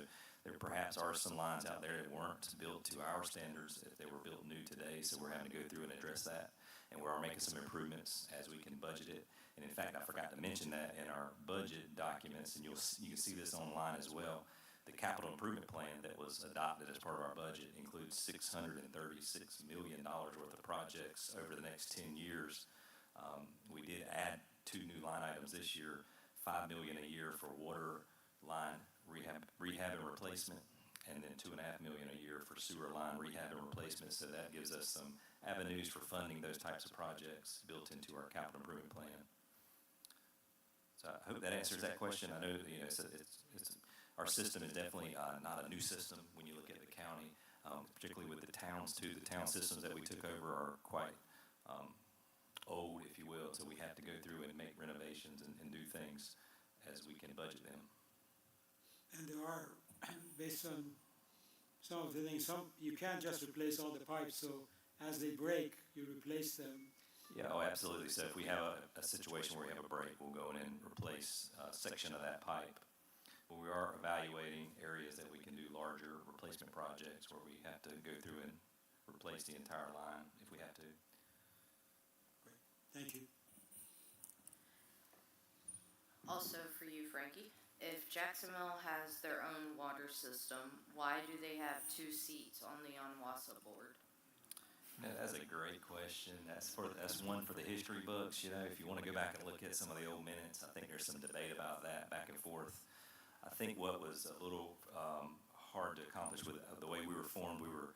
S7: there perhaps are some lines out there that weren't built to our standards if they were built new today, so we're having to go through and address that. And we are making some improvements as we can budget it. And in fact, I forgot to mention that in our budget documents, and you can see this online as well. The capital improvement plan that was adopted as part of our budget includes $636 million worth of projects over the next 10 years. We did add 2 new line items this year, $5 million a year for water line rehab and replacement, and then $2.5 million a year for sewer line rehab and replacement. So that gives us some avenues for funding those types of projects built into our capital improvement plan. So I hope that answers that question. I know, you know, our system is definitely not a new system when you look at the county, particularly with the towns too. The town systems that we took over are quite old, if you will, so we have to go through and make renovations and do things as we can budget them.
S3: And there are, based on some of the things, you can't just replace all the pipes, so as they break, you replace them.
S7: Yeah, oh, absolutely. So if we have a situation where we have a break, we'll go in and replace a section of that pipe. But we are evaluating areas that we can do larger replacement projects where we have to go through and replace the entire line if we have to.
S3: Great, thank you.
S9: Also for you, Frankie, if Jacksonville has their own water system, why do they have 2 seats on the Onwassa board?
S7: No, that's a great question. That's one for the history books. You know, if you want to go back and look at some of the old minutes, I think there's some debate about that back and forth. I think what was a little hard to accomplish with the way we were formed, we were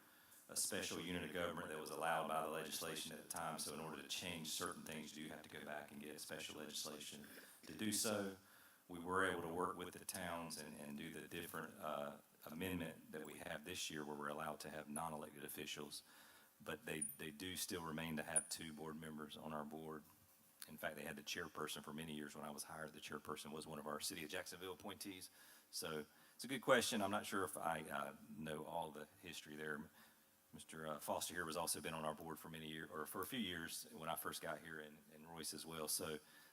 S7: a special unit of government that was allowed by the legislation at the time. So in order to change certain things, you do have to go back and get special legislation to do so. We were able to work with the towns and do the different amendment that we have this year where we're allowed to have non-elected officials. But they do still remain to have 2 board members on our board. In fact, they had the chairperson for many years when I was hired. The chairperson was one of our City of Jacksonville appointees. So it's a good question. I'm not sure if I know all the history there. Mr. Foster here has also been on our board for many years, or for a few years when I first got here, and Royce as well. So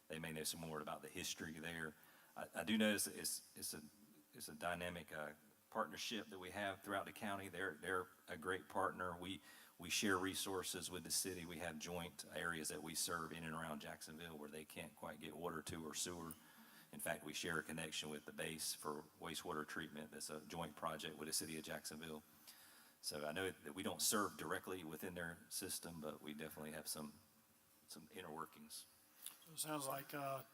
S7: they may know some more about the history there. I do notice it's a dynamic partnership that we have throughout the county. They're a great partner. We share resources with the city. We have joint areas that we serve in and around Jacksonville where they can't quite get water to or sewer. In fact, we share a connection with the base for wastewater treatment. That's a joint project with the city of Jacksonville. So I know that we don't serve directly within their system, but we definitely have some inner workings.
S6: So it sounds like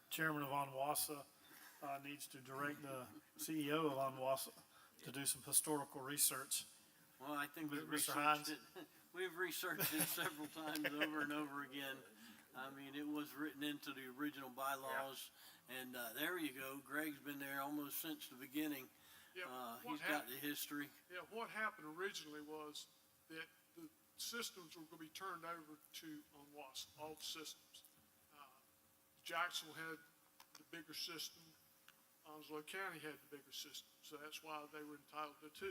S6: Chairman of Onwassa needs to direct the CEO of Onwassa to do some historical research.
S8: Well, I think we've
S6: Mr.
S8: researched
S6: Hines?
S8: it. We've researched it several times over and over again. I mean, it was written into the original bylaws, and there you go. Greg's been there almost since the beginning.
S12: Yeah,
S8: He's got the history.
S12: Yeah, what happened originally was that the systems were going to be turned over to Onwassa, all the systems. Jacksonville had the bigger system. Onslow County had the bigger system, so that's why they were entitled to 2.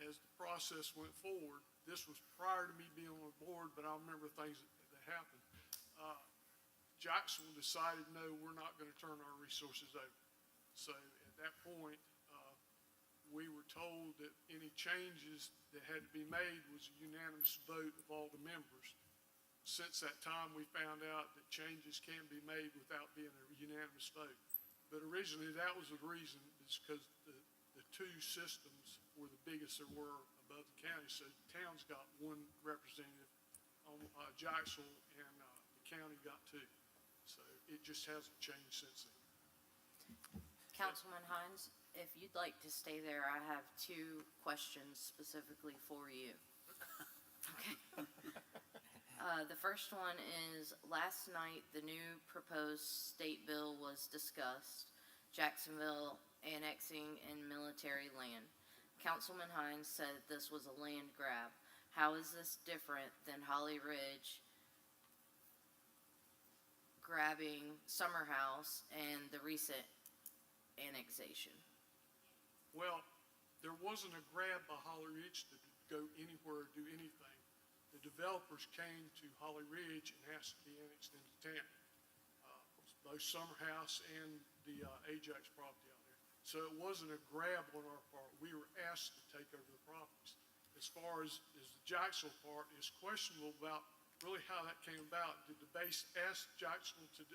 S12: As the process went forward, this was prior to me being on the board, but I remember things that happened. Jacksonville decided, no, we're not going to turn our resources over. So at that point, we were told that any changes that had to be made was a unanimous vote of all the members. Since that time, we found out that changes can be made without being a unanimous vote. But originally, that was the reason, is because the 2 systems were the biggest there were above the county. So the town's got 1 representative on Jacksonville, and the county got 2. So it just hasn't changed since then.
S9: Councilman Hines, if you'd like to stay there, I have two questions specifically for you. Okay. The first one is, last night, the new proposed state bill was discussed, Jacksonville annexing in military land. Councilman Hines said this was a land grab. How is this different than Holly Ridge grabbing Summer House and the recent annexation?
S12: Well, there wasn't a grab by Holly Ridge to go anywhere or do anything. The developers came to Holly Ridge and asked to be annexed into town. Both Summer House and the Ajax property out there. So it wasn't a grab on our part. We were asked to take over the properties. As far as the Jacksonville part, it's questionable about really how that came about. Did the base ask Jacksonville to,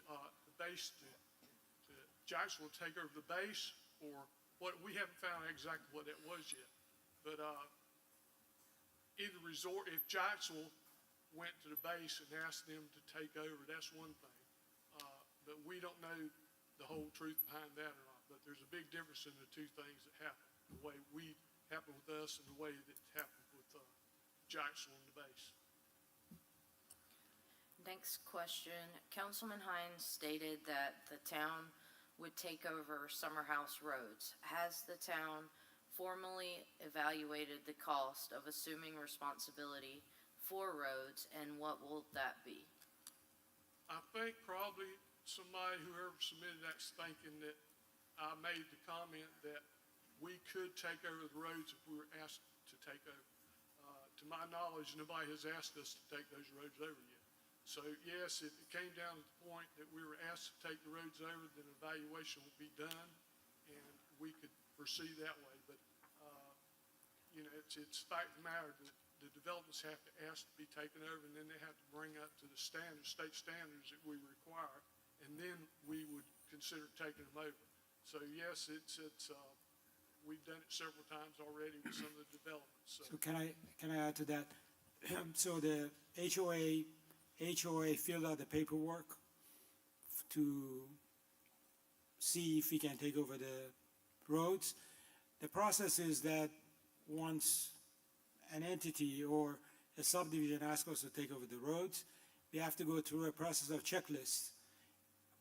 S12: Jacksonville take over the base, or what? We haven't found out exactly what that was yet. But either resort, if Jacksonville went to the base and asked them to take over, that's one thing. But we don't know the whole truth behind that or not. But there's a big difference in the two things that happened. The way we happened with us and the way that happened with Jacksonville and the base.
S9: Next question. Councilman Hines stated that the town would take over Summer House roads. Has the town formally evaluated the cost of assuming responsibility for roads, and what will that be?
S12: I think probably somebody, whoever submitted that's thinking that I made the comment that we could take over the roads if we were asked to take over. To my knowledge, nobody has asked us to take those roads over yet. So yes, if it came down to the point that we were asked to take the roads over, then evaluation would be done and we could proceed that way. But, you know, it's the fact of the matter that the developments have to ask to be taken over, and then they have to bring up to the standards, state standards that we require, and then we would consider taking them over. So yes, we've done it several times already with some of the developments.
S3: So can I add to that? So the HOA filled out the paperwork to see if we can take over the roads. The process is that once an entity or a subdivision asks us to take over the roads, we have to go through a process of checklist.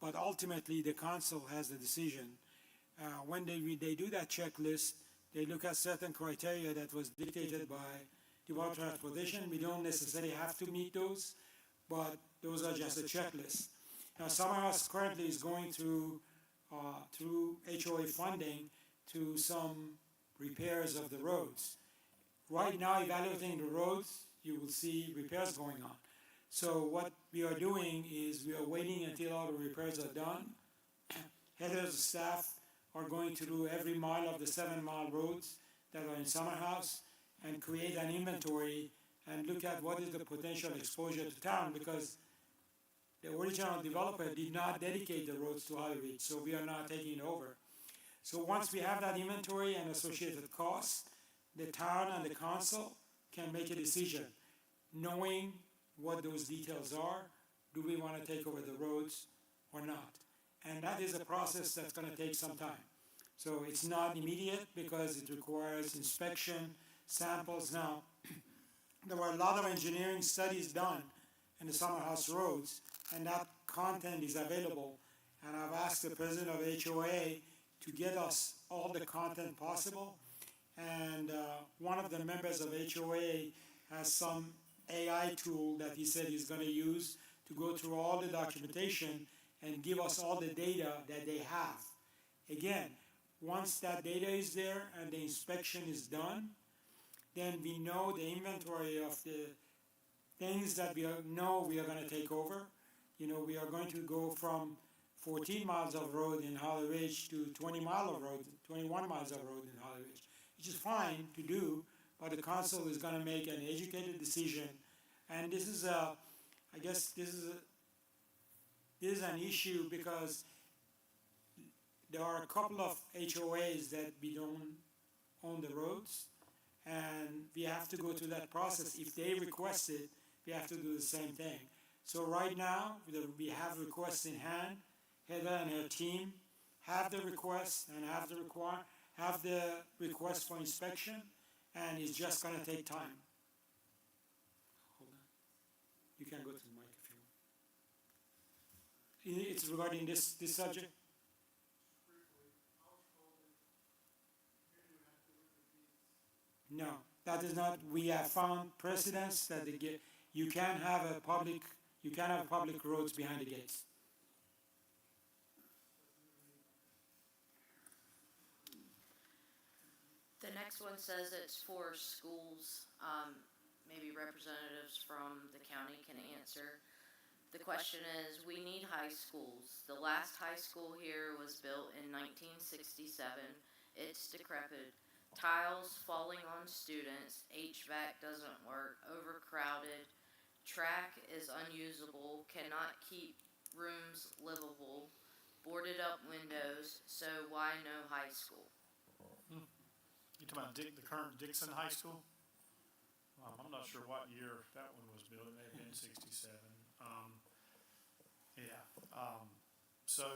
S3: But ultimately, the council has the decision. When they do that checklist, they look at certain criteria that was dictated by Department of Transportation. We don't necessarily have to meet those, but those are just a checklist. Now, Summer House currently is going through HOA funding to some repairs of the roads. Right now, evaluating the roads, you will see repairs going on. So what we are doing is we are waiting until all the repairs are done. Heather's staff are going through every mile of the 7-mile roads that are in Summer House and create an inventory and look at what is the potential exposure to town, because the original developer did not dedicate the roads to Holly Ridge, so we are not taking it over. So once we have that inventory and associated costs, the town and the council can make a decision, knowing what those details are. Do we want to take over the roads or not? And that is a process that's going to take some time. So it's not immediate because it requires inspection, samples. Now, there were a lot of engineering studies done in the Summer House roads, and that content is available. And I've asked the president of HOA to get us all the content possible. And one of the members of HOA has some AI tool that he said he's going to use to go through all the documentation and give us all the data that they have. Again, once that data is there and the inspection is done, then we know the inventory of the things that we know we are going to take over. You know, we are going to go from 14 miles of road in Holly Ridge to 21 miles of road in Holly Ridge, which is fine to do, but the council is going to make an educated decision. And this is I guess this is an issue because there are a couple of HOAs that we don't own the roads, and we have to go through that process. If they request it, we have to do the same thing. So right now, we have requests in hand. Heather and her team have the requests and have the have the request for inspection, and it's just gonna take time. Hold on. You can go to the mic if you want. It's regarding this subject? No, that is not, we have found precedents that you can have public roads behind the gates.
S9: The next one says it's for schools. Maybe representatives from the county can answer. The question is, we need high schools. The last high school here was built in 1967. It's decrepit. Tiles falling on students, HVAC doesn't work, overcrowded, track is unusable, cannot keep rooms livable, boarded up windows, so why no high school?
S6: You talking about the current Dixon High School? I'm not sure what year that one was built. It may have been 67. So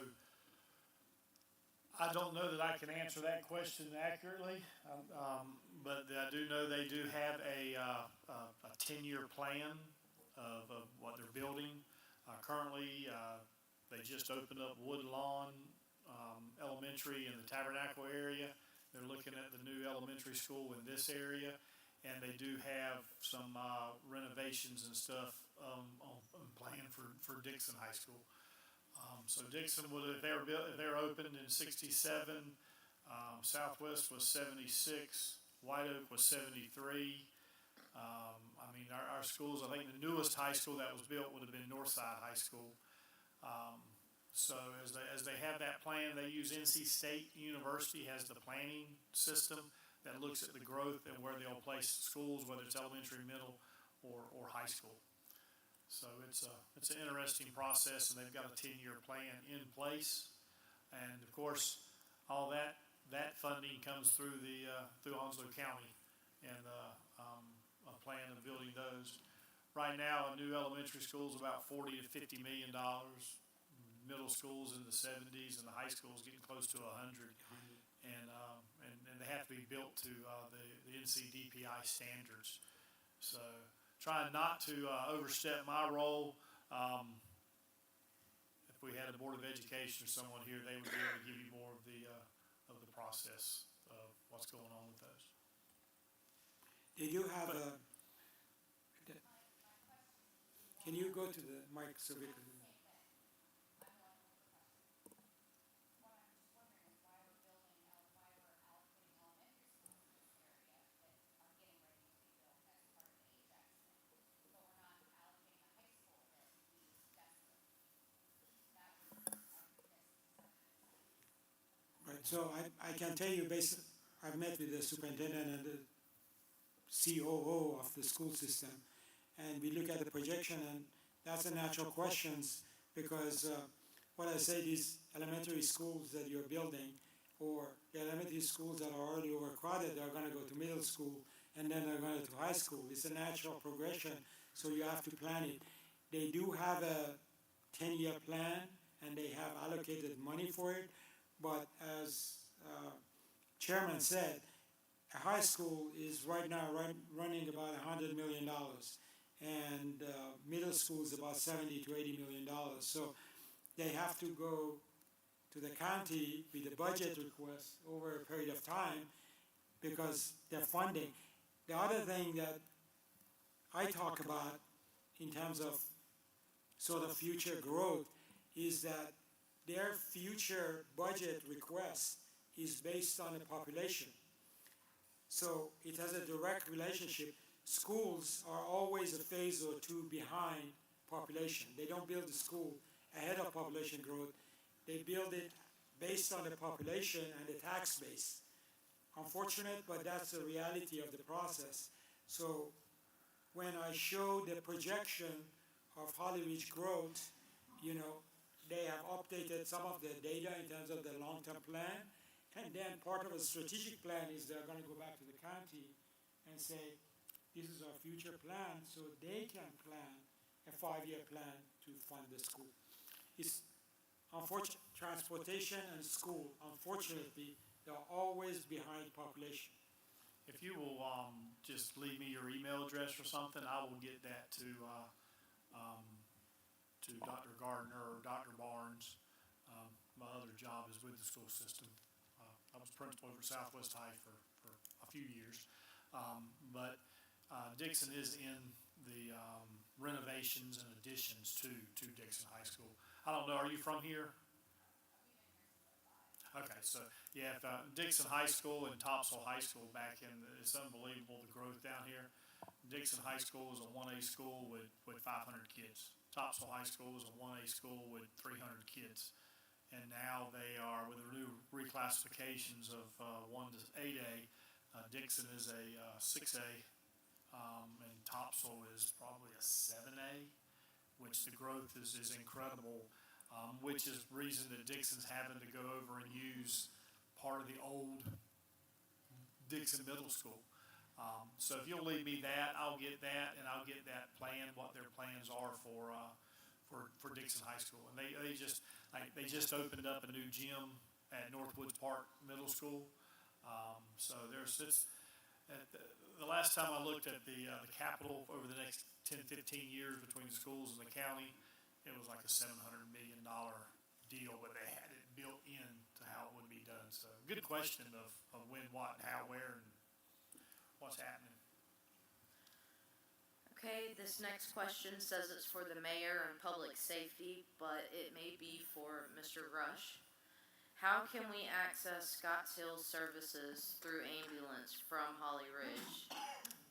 S6: I don't know that I can answer that question accurately, but I do know they do have a 10-year plan of what they're building. Currently, they just opened up Woodlawn Elementary in the Tabernacle area. They're looking at the new elementary school in this area, and they do have some renovations and stuff on plan for Dixon High School. So Dixon would, if they were opened in 67, Southwest was 76, White Oak was 73. I mean, our schools, I think the newest high school that was built would have been Northside High School. So as they have that plan, they use NC State University has the planning system that looks at the growth and where they'll place schools, whether it's elementary, middle, or high school. So it's an interesting process, and they've got a 10-year plan in place. And of course, all that funding comes through through Onslow County and a plan of building those. Right now, a new elementary school is about $40 to $50 million. Middle schools in the 70s, and the high schools getting close to 100. And they have to be built to the NCDPI standards. So trying not to overstep my role. If we had a Board of Education or someone here, they would be able to give you more of the process of what's going on with those.
S3: Did you have a? Can you go to the mic so we can? So I can tell you, I've met with the superintendent and the COO of the school system, and we look at the projection, and that's a natural question, because what I say, these elementary schools that you're building, or the elementary schools that are already overcrowded, they're going to go to middle school, and then they're going to high school. It's a natural progression, so you have to plan it. They do have a 10-year plan, and they have allocated money for it. But as Chairman said, a high school is right now running about $100 million, and middle school is about $70 to $80 million. So they have to go to the county with a budget request over a period of time because they're funding. The other thing that I talk about in terms of sort of future growth is that their future budget request is based on the population. So it has a direct relationship. Schools are always a phase or two behind population. They don't build the school ahead of population growth. They build it based on the population and the tax base. Unfortunate, but that's the reality of the process. So when I show the projection of Holly Ridge growth, they have updated some of the data in terms of the long-term plan, and then part of a strategic plan is they're going to go back to the county and say, this is our future plan, so they can plan a 5-year plan to fund the school. It's unfortunate, transportation and school, unfortunately, they're always behind population.
S6: If you will, just leave me your email address or something, I will get that to Dr. Gardner or Dr. Barnes. My other job is with the school system. I was principal over Southwest High for a few years. But Dixon is in the renovations and additions to Dixon High School. I don't know, are you from here? Okay, so, yeah, Dixon High School and Topsail High School back in, it's unbelievable, the growth down here. Dixon High School is a 1A school with 500 kids. Topsail High School is a 1A school with 300 kids. And now they are, with the new reclassifications of 1 to 8A, Dixon is a 6A, and Topsail is probably a 7A, which the growth is incredible, which is the reason that Dixon's having to go over and use part of the old Dixon Middle School. So if you'll leave me that, I'll get that, and I'll get that plan, what their plans are for Dixon High School. And they just opened up a new gym at Northwoods Park Middle School. So the last time I looked at the capital over the next 10, 15 years between the schools and the county, it was like a $700 million deal, but they had it built in to how it would be done. So good question of when, what, how, where, and what's happening.
S9: Okay, this next question says it's for the mayor and public safety, but it may be for Mr. Rush. How can we access Scotts Hill services through ambulance from Holly Ridge,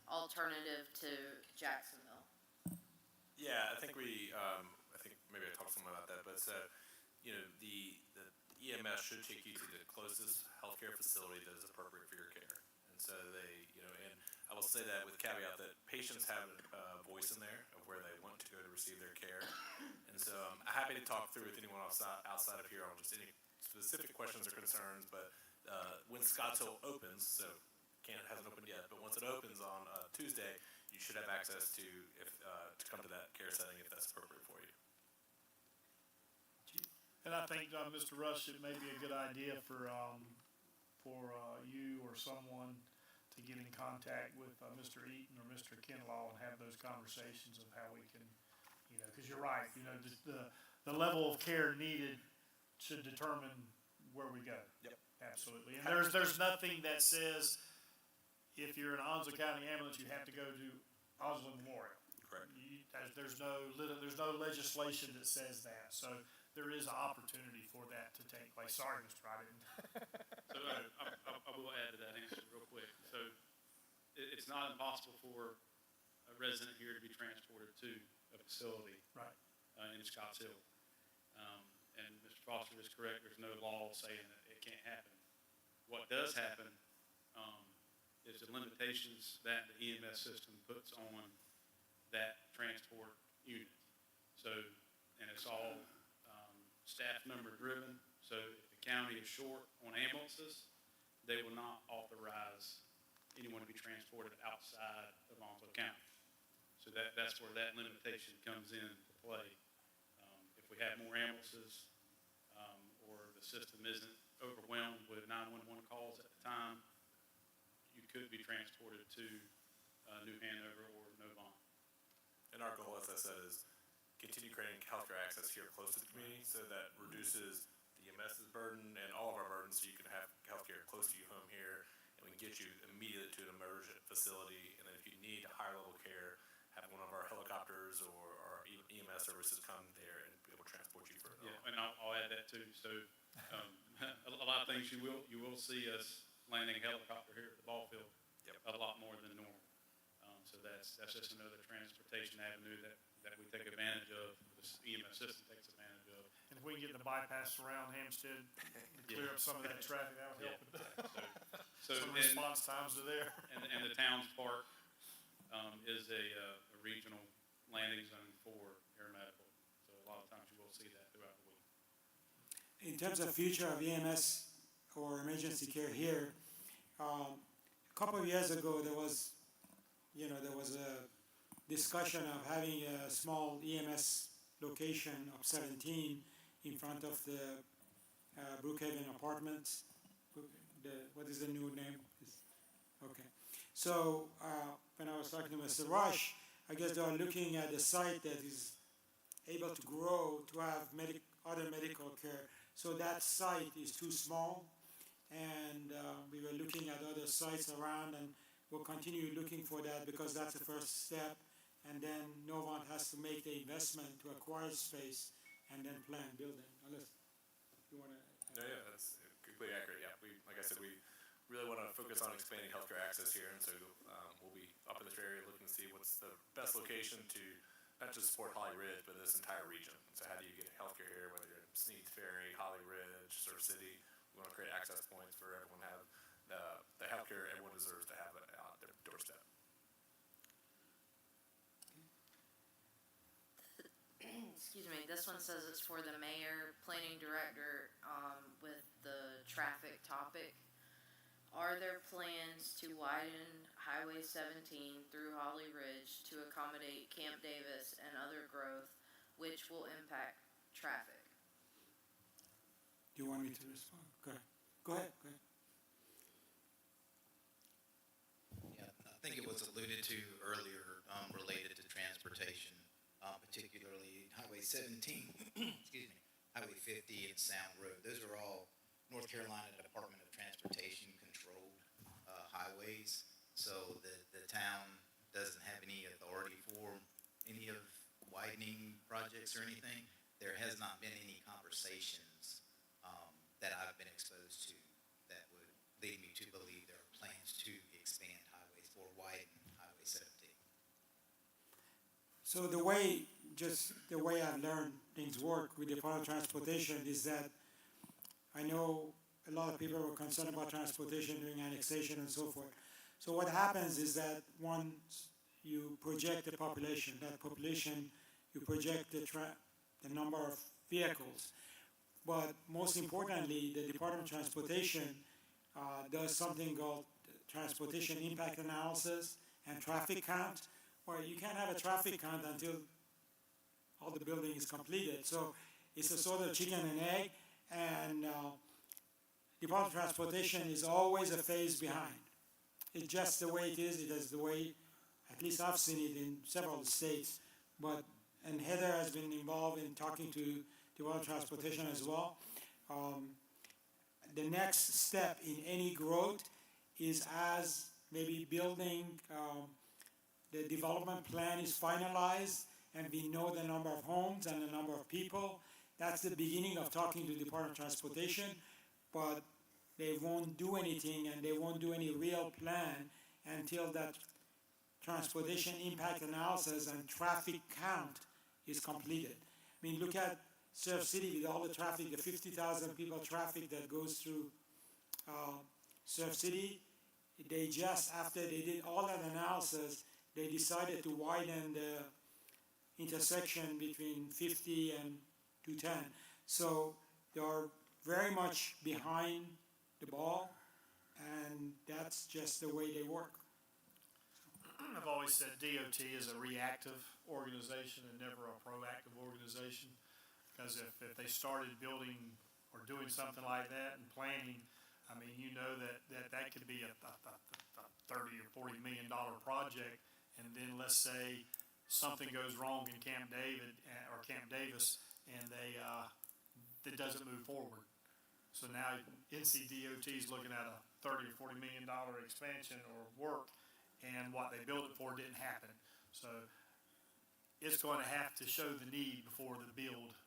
S9: alternative to Jacksonville?
S2: Yeah, I think maybe I talked to someone about that, but the EMS should take you to the closest healthcare facility that is appropriate for your care. And so and I will say that with caveat that patients have a voice in there of where they want to go to receive their care. And so I'm happy to talk through with anyone outside of here on just any specific questions or concerns, but when Scotts Hill opens, so hasn't opened yet, but once it opens on Tuesday, you should have access to come to that care setting if that's appropriate for you.
S6: And I think, Mr. Rush, it may be a good idea for you or someone to get in contact with Mr. Eaton or Mr. Kinlaw and have those conversations of how we can, because you're right, the level of care needed should determine where we go.
S2: Yep.
S6: Absolutely. And there's nothing that says if you're an Onslow County ambulance, you have to go to Onslow Memorial.
S2: Correct.
S6: There's no legislation that says that. So there is an opportunity for that to take place. Sorry, Mr. I didn't.
S10: So I will add to that answer real quick. So it's not impossible for a resident here to be transported to a facility
S6: Right.
S10: In Scotts Hill. And Mr. Foster is correct. There's no law saying that it can't happen. What does happen is the limitations that the EMS system puts on that transport unit. So, and it's all staff number driven. So if the county is short on ambulances, they will not authorize anyone to be transported outside of Onslow County. So that's where that limitation comes into play. If we have more ambulances, or the system isn't overwhelmed with 911 calls at the time, you could be transported to New Hanover or Novant.
S2: And our goal, as I said, is continue creating healthcare access here close to the community so that reduces the EMS's burden and all of our burdens, so you can have healthcare close to your home here, and we can get you immediately to an emergent facility. And then if you need higher level care, have one of our helicopters or our EMS services come there and be able to transport you further.
S10: Yeah, and I'll add that too. So a lot of things you will see us landing a helicopter here at the ball field.
S2: Yep.
S10: A lot more than normal. So that's just another transportation avenue that we take advantage of. This EMS system takes advantage of.
S6: And if we can get the bypass around Hampstead and clear up some of that traffic, that would help.
S10: So
S6: Some response times are there.
S10: And the Towns Park is a regional landing zone for aeromedical. So a lot of times you will see that throughout the week.
S3: In terms of future of EMS or emergency care here, a couple of years ago there was a discussion of having a small EMS location of 17 in front of the Brookhaven Apartments, what is the new name? Okay. So, when I was talking to Mr. Rush, I guess they are looking at a site that is able to grow to have other medical care. So that site is too small, and we were looking at other sites around, and we'll continue looking for that because that's the first step. And then Novant has to make the investment to acquire space and then plan building, unless you want to.
S2: Yeah, that's completely accurate. Yeah, like I said, we really want to focus on expanding healthcare access here, and so we'll be up in this area looking to see what's the best location to not just support Holly Ridge, but this entire region. So how do you get healthcare here, whether you're in Sneads Ferry, Holly Ridge, Surf City? We want to create access points for everyone to have the healthcare everyone deserves to have it out their doorstep.
S9: Excuse me, this one says it's for the mayor, planning director, with the traffic topic. Are there plans to widen Highway 17 through Holly Ridge to accommodate Camp Davis and other growth, which will impact traffic?
S3: Do you want me to respond? Go ahead.
S13: Yeah, I think it was alluded to earlier, related to transportation, particularly Highway 17, excuse me, Highway 50 and Sound Road. Those are all North Carolina Department of Transportation controlled highways. So the town doesn't have any authority for any of widening projects or anything. There has not been any conversations that I've been exposed to that would lead me to believe there are plans to expand highways or widen Highway 17.
S3: So the way I've learned things work with the Department of Transportation is that I know a lot of people were concerned about transportation during annexation and so forth. So what happens is that once you project the population, you project the number of vehicles. But most importantly, the Department of Transportation does something called transportation impact analysis and traffic count, where you can't have a traffic count until all the building is completed. So it's a sort of chicken and egg, and Department of Transportation is always a phase behind. It's just the way it is. It is the way, at least I've seen it in several states. And Heather has been involved in talking to Department of Transportation as well. The next step in any growth is as maybe building, the development plan is finalized and we know the number of homes and the number of people. That's the beginning of talking to the Department of Transportation, but they won't do anything and they won't do any real plan until that transportation impact analysis and traffic count is completed. I mean, look at Surf City with all the traffic, the 50,000 people traffic that goes through Surf City. They just, after they did all that analysis, they decided to widen the intersection between 50 and 210. So they are very much behind the ball, and that's just the way they work.
S6: I've always said DOT is a reactive organization and never a proactive organization. Because if they started building or doing something like that and planning, I mean, you know that could be a $30 or $40 million project. And then let's say something goes wrong in Camp David or Camp Davis, and it doesn't move forward. So now NCDOT is looking at a $30 or $40 million expansion or work, and what they built it for didn't happen. So it's going to have to show the need before the build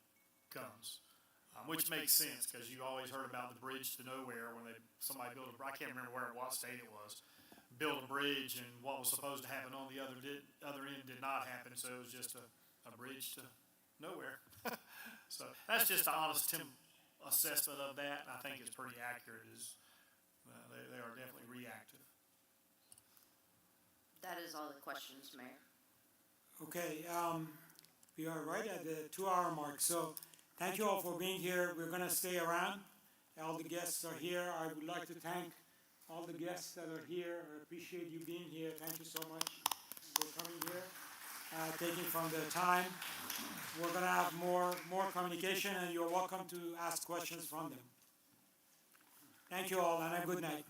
S6: comes, which makes sense because you always heard about the bridge to nowhere when somebody built I can't remember what state it was, built a bridge, and what was supposed to happen on the other end did not happen, so it was just a bridge to nowhere. So that's just an honest assessment of that, and I think it's pretty accurate. They are definitely reactive.
S9: That is all the questions, Mayor.
S3: Okay, we are right at the 2-hour mark, so thank you all for being here. We're going to stay around. All the guests are here. I would like to thank all the guests that are here. I appreciate you being here. Thank you so much for coming here, taking from the time. We're going to have more communication, and you're welcome to ask questions from them. Thank you all, and have a good night.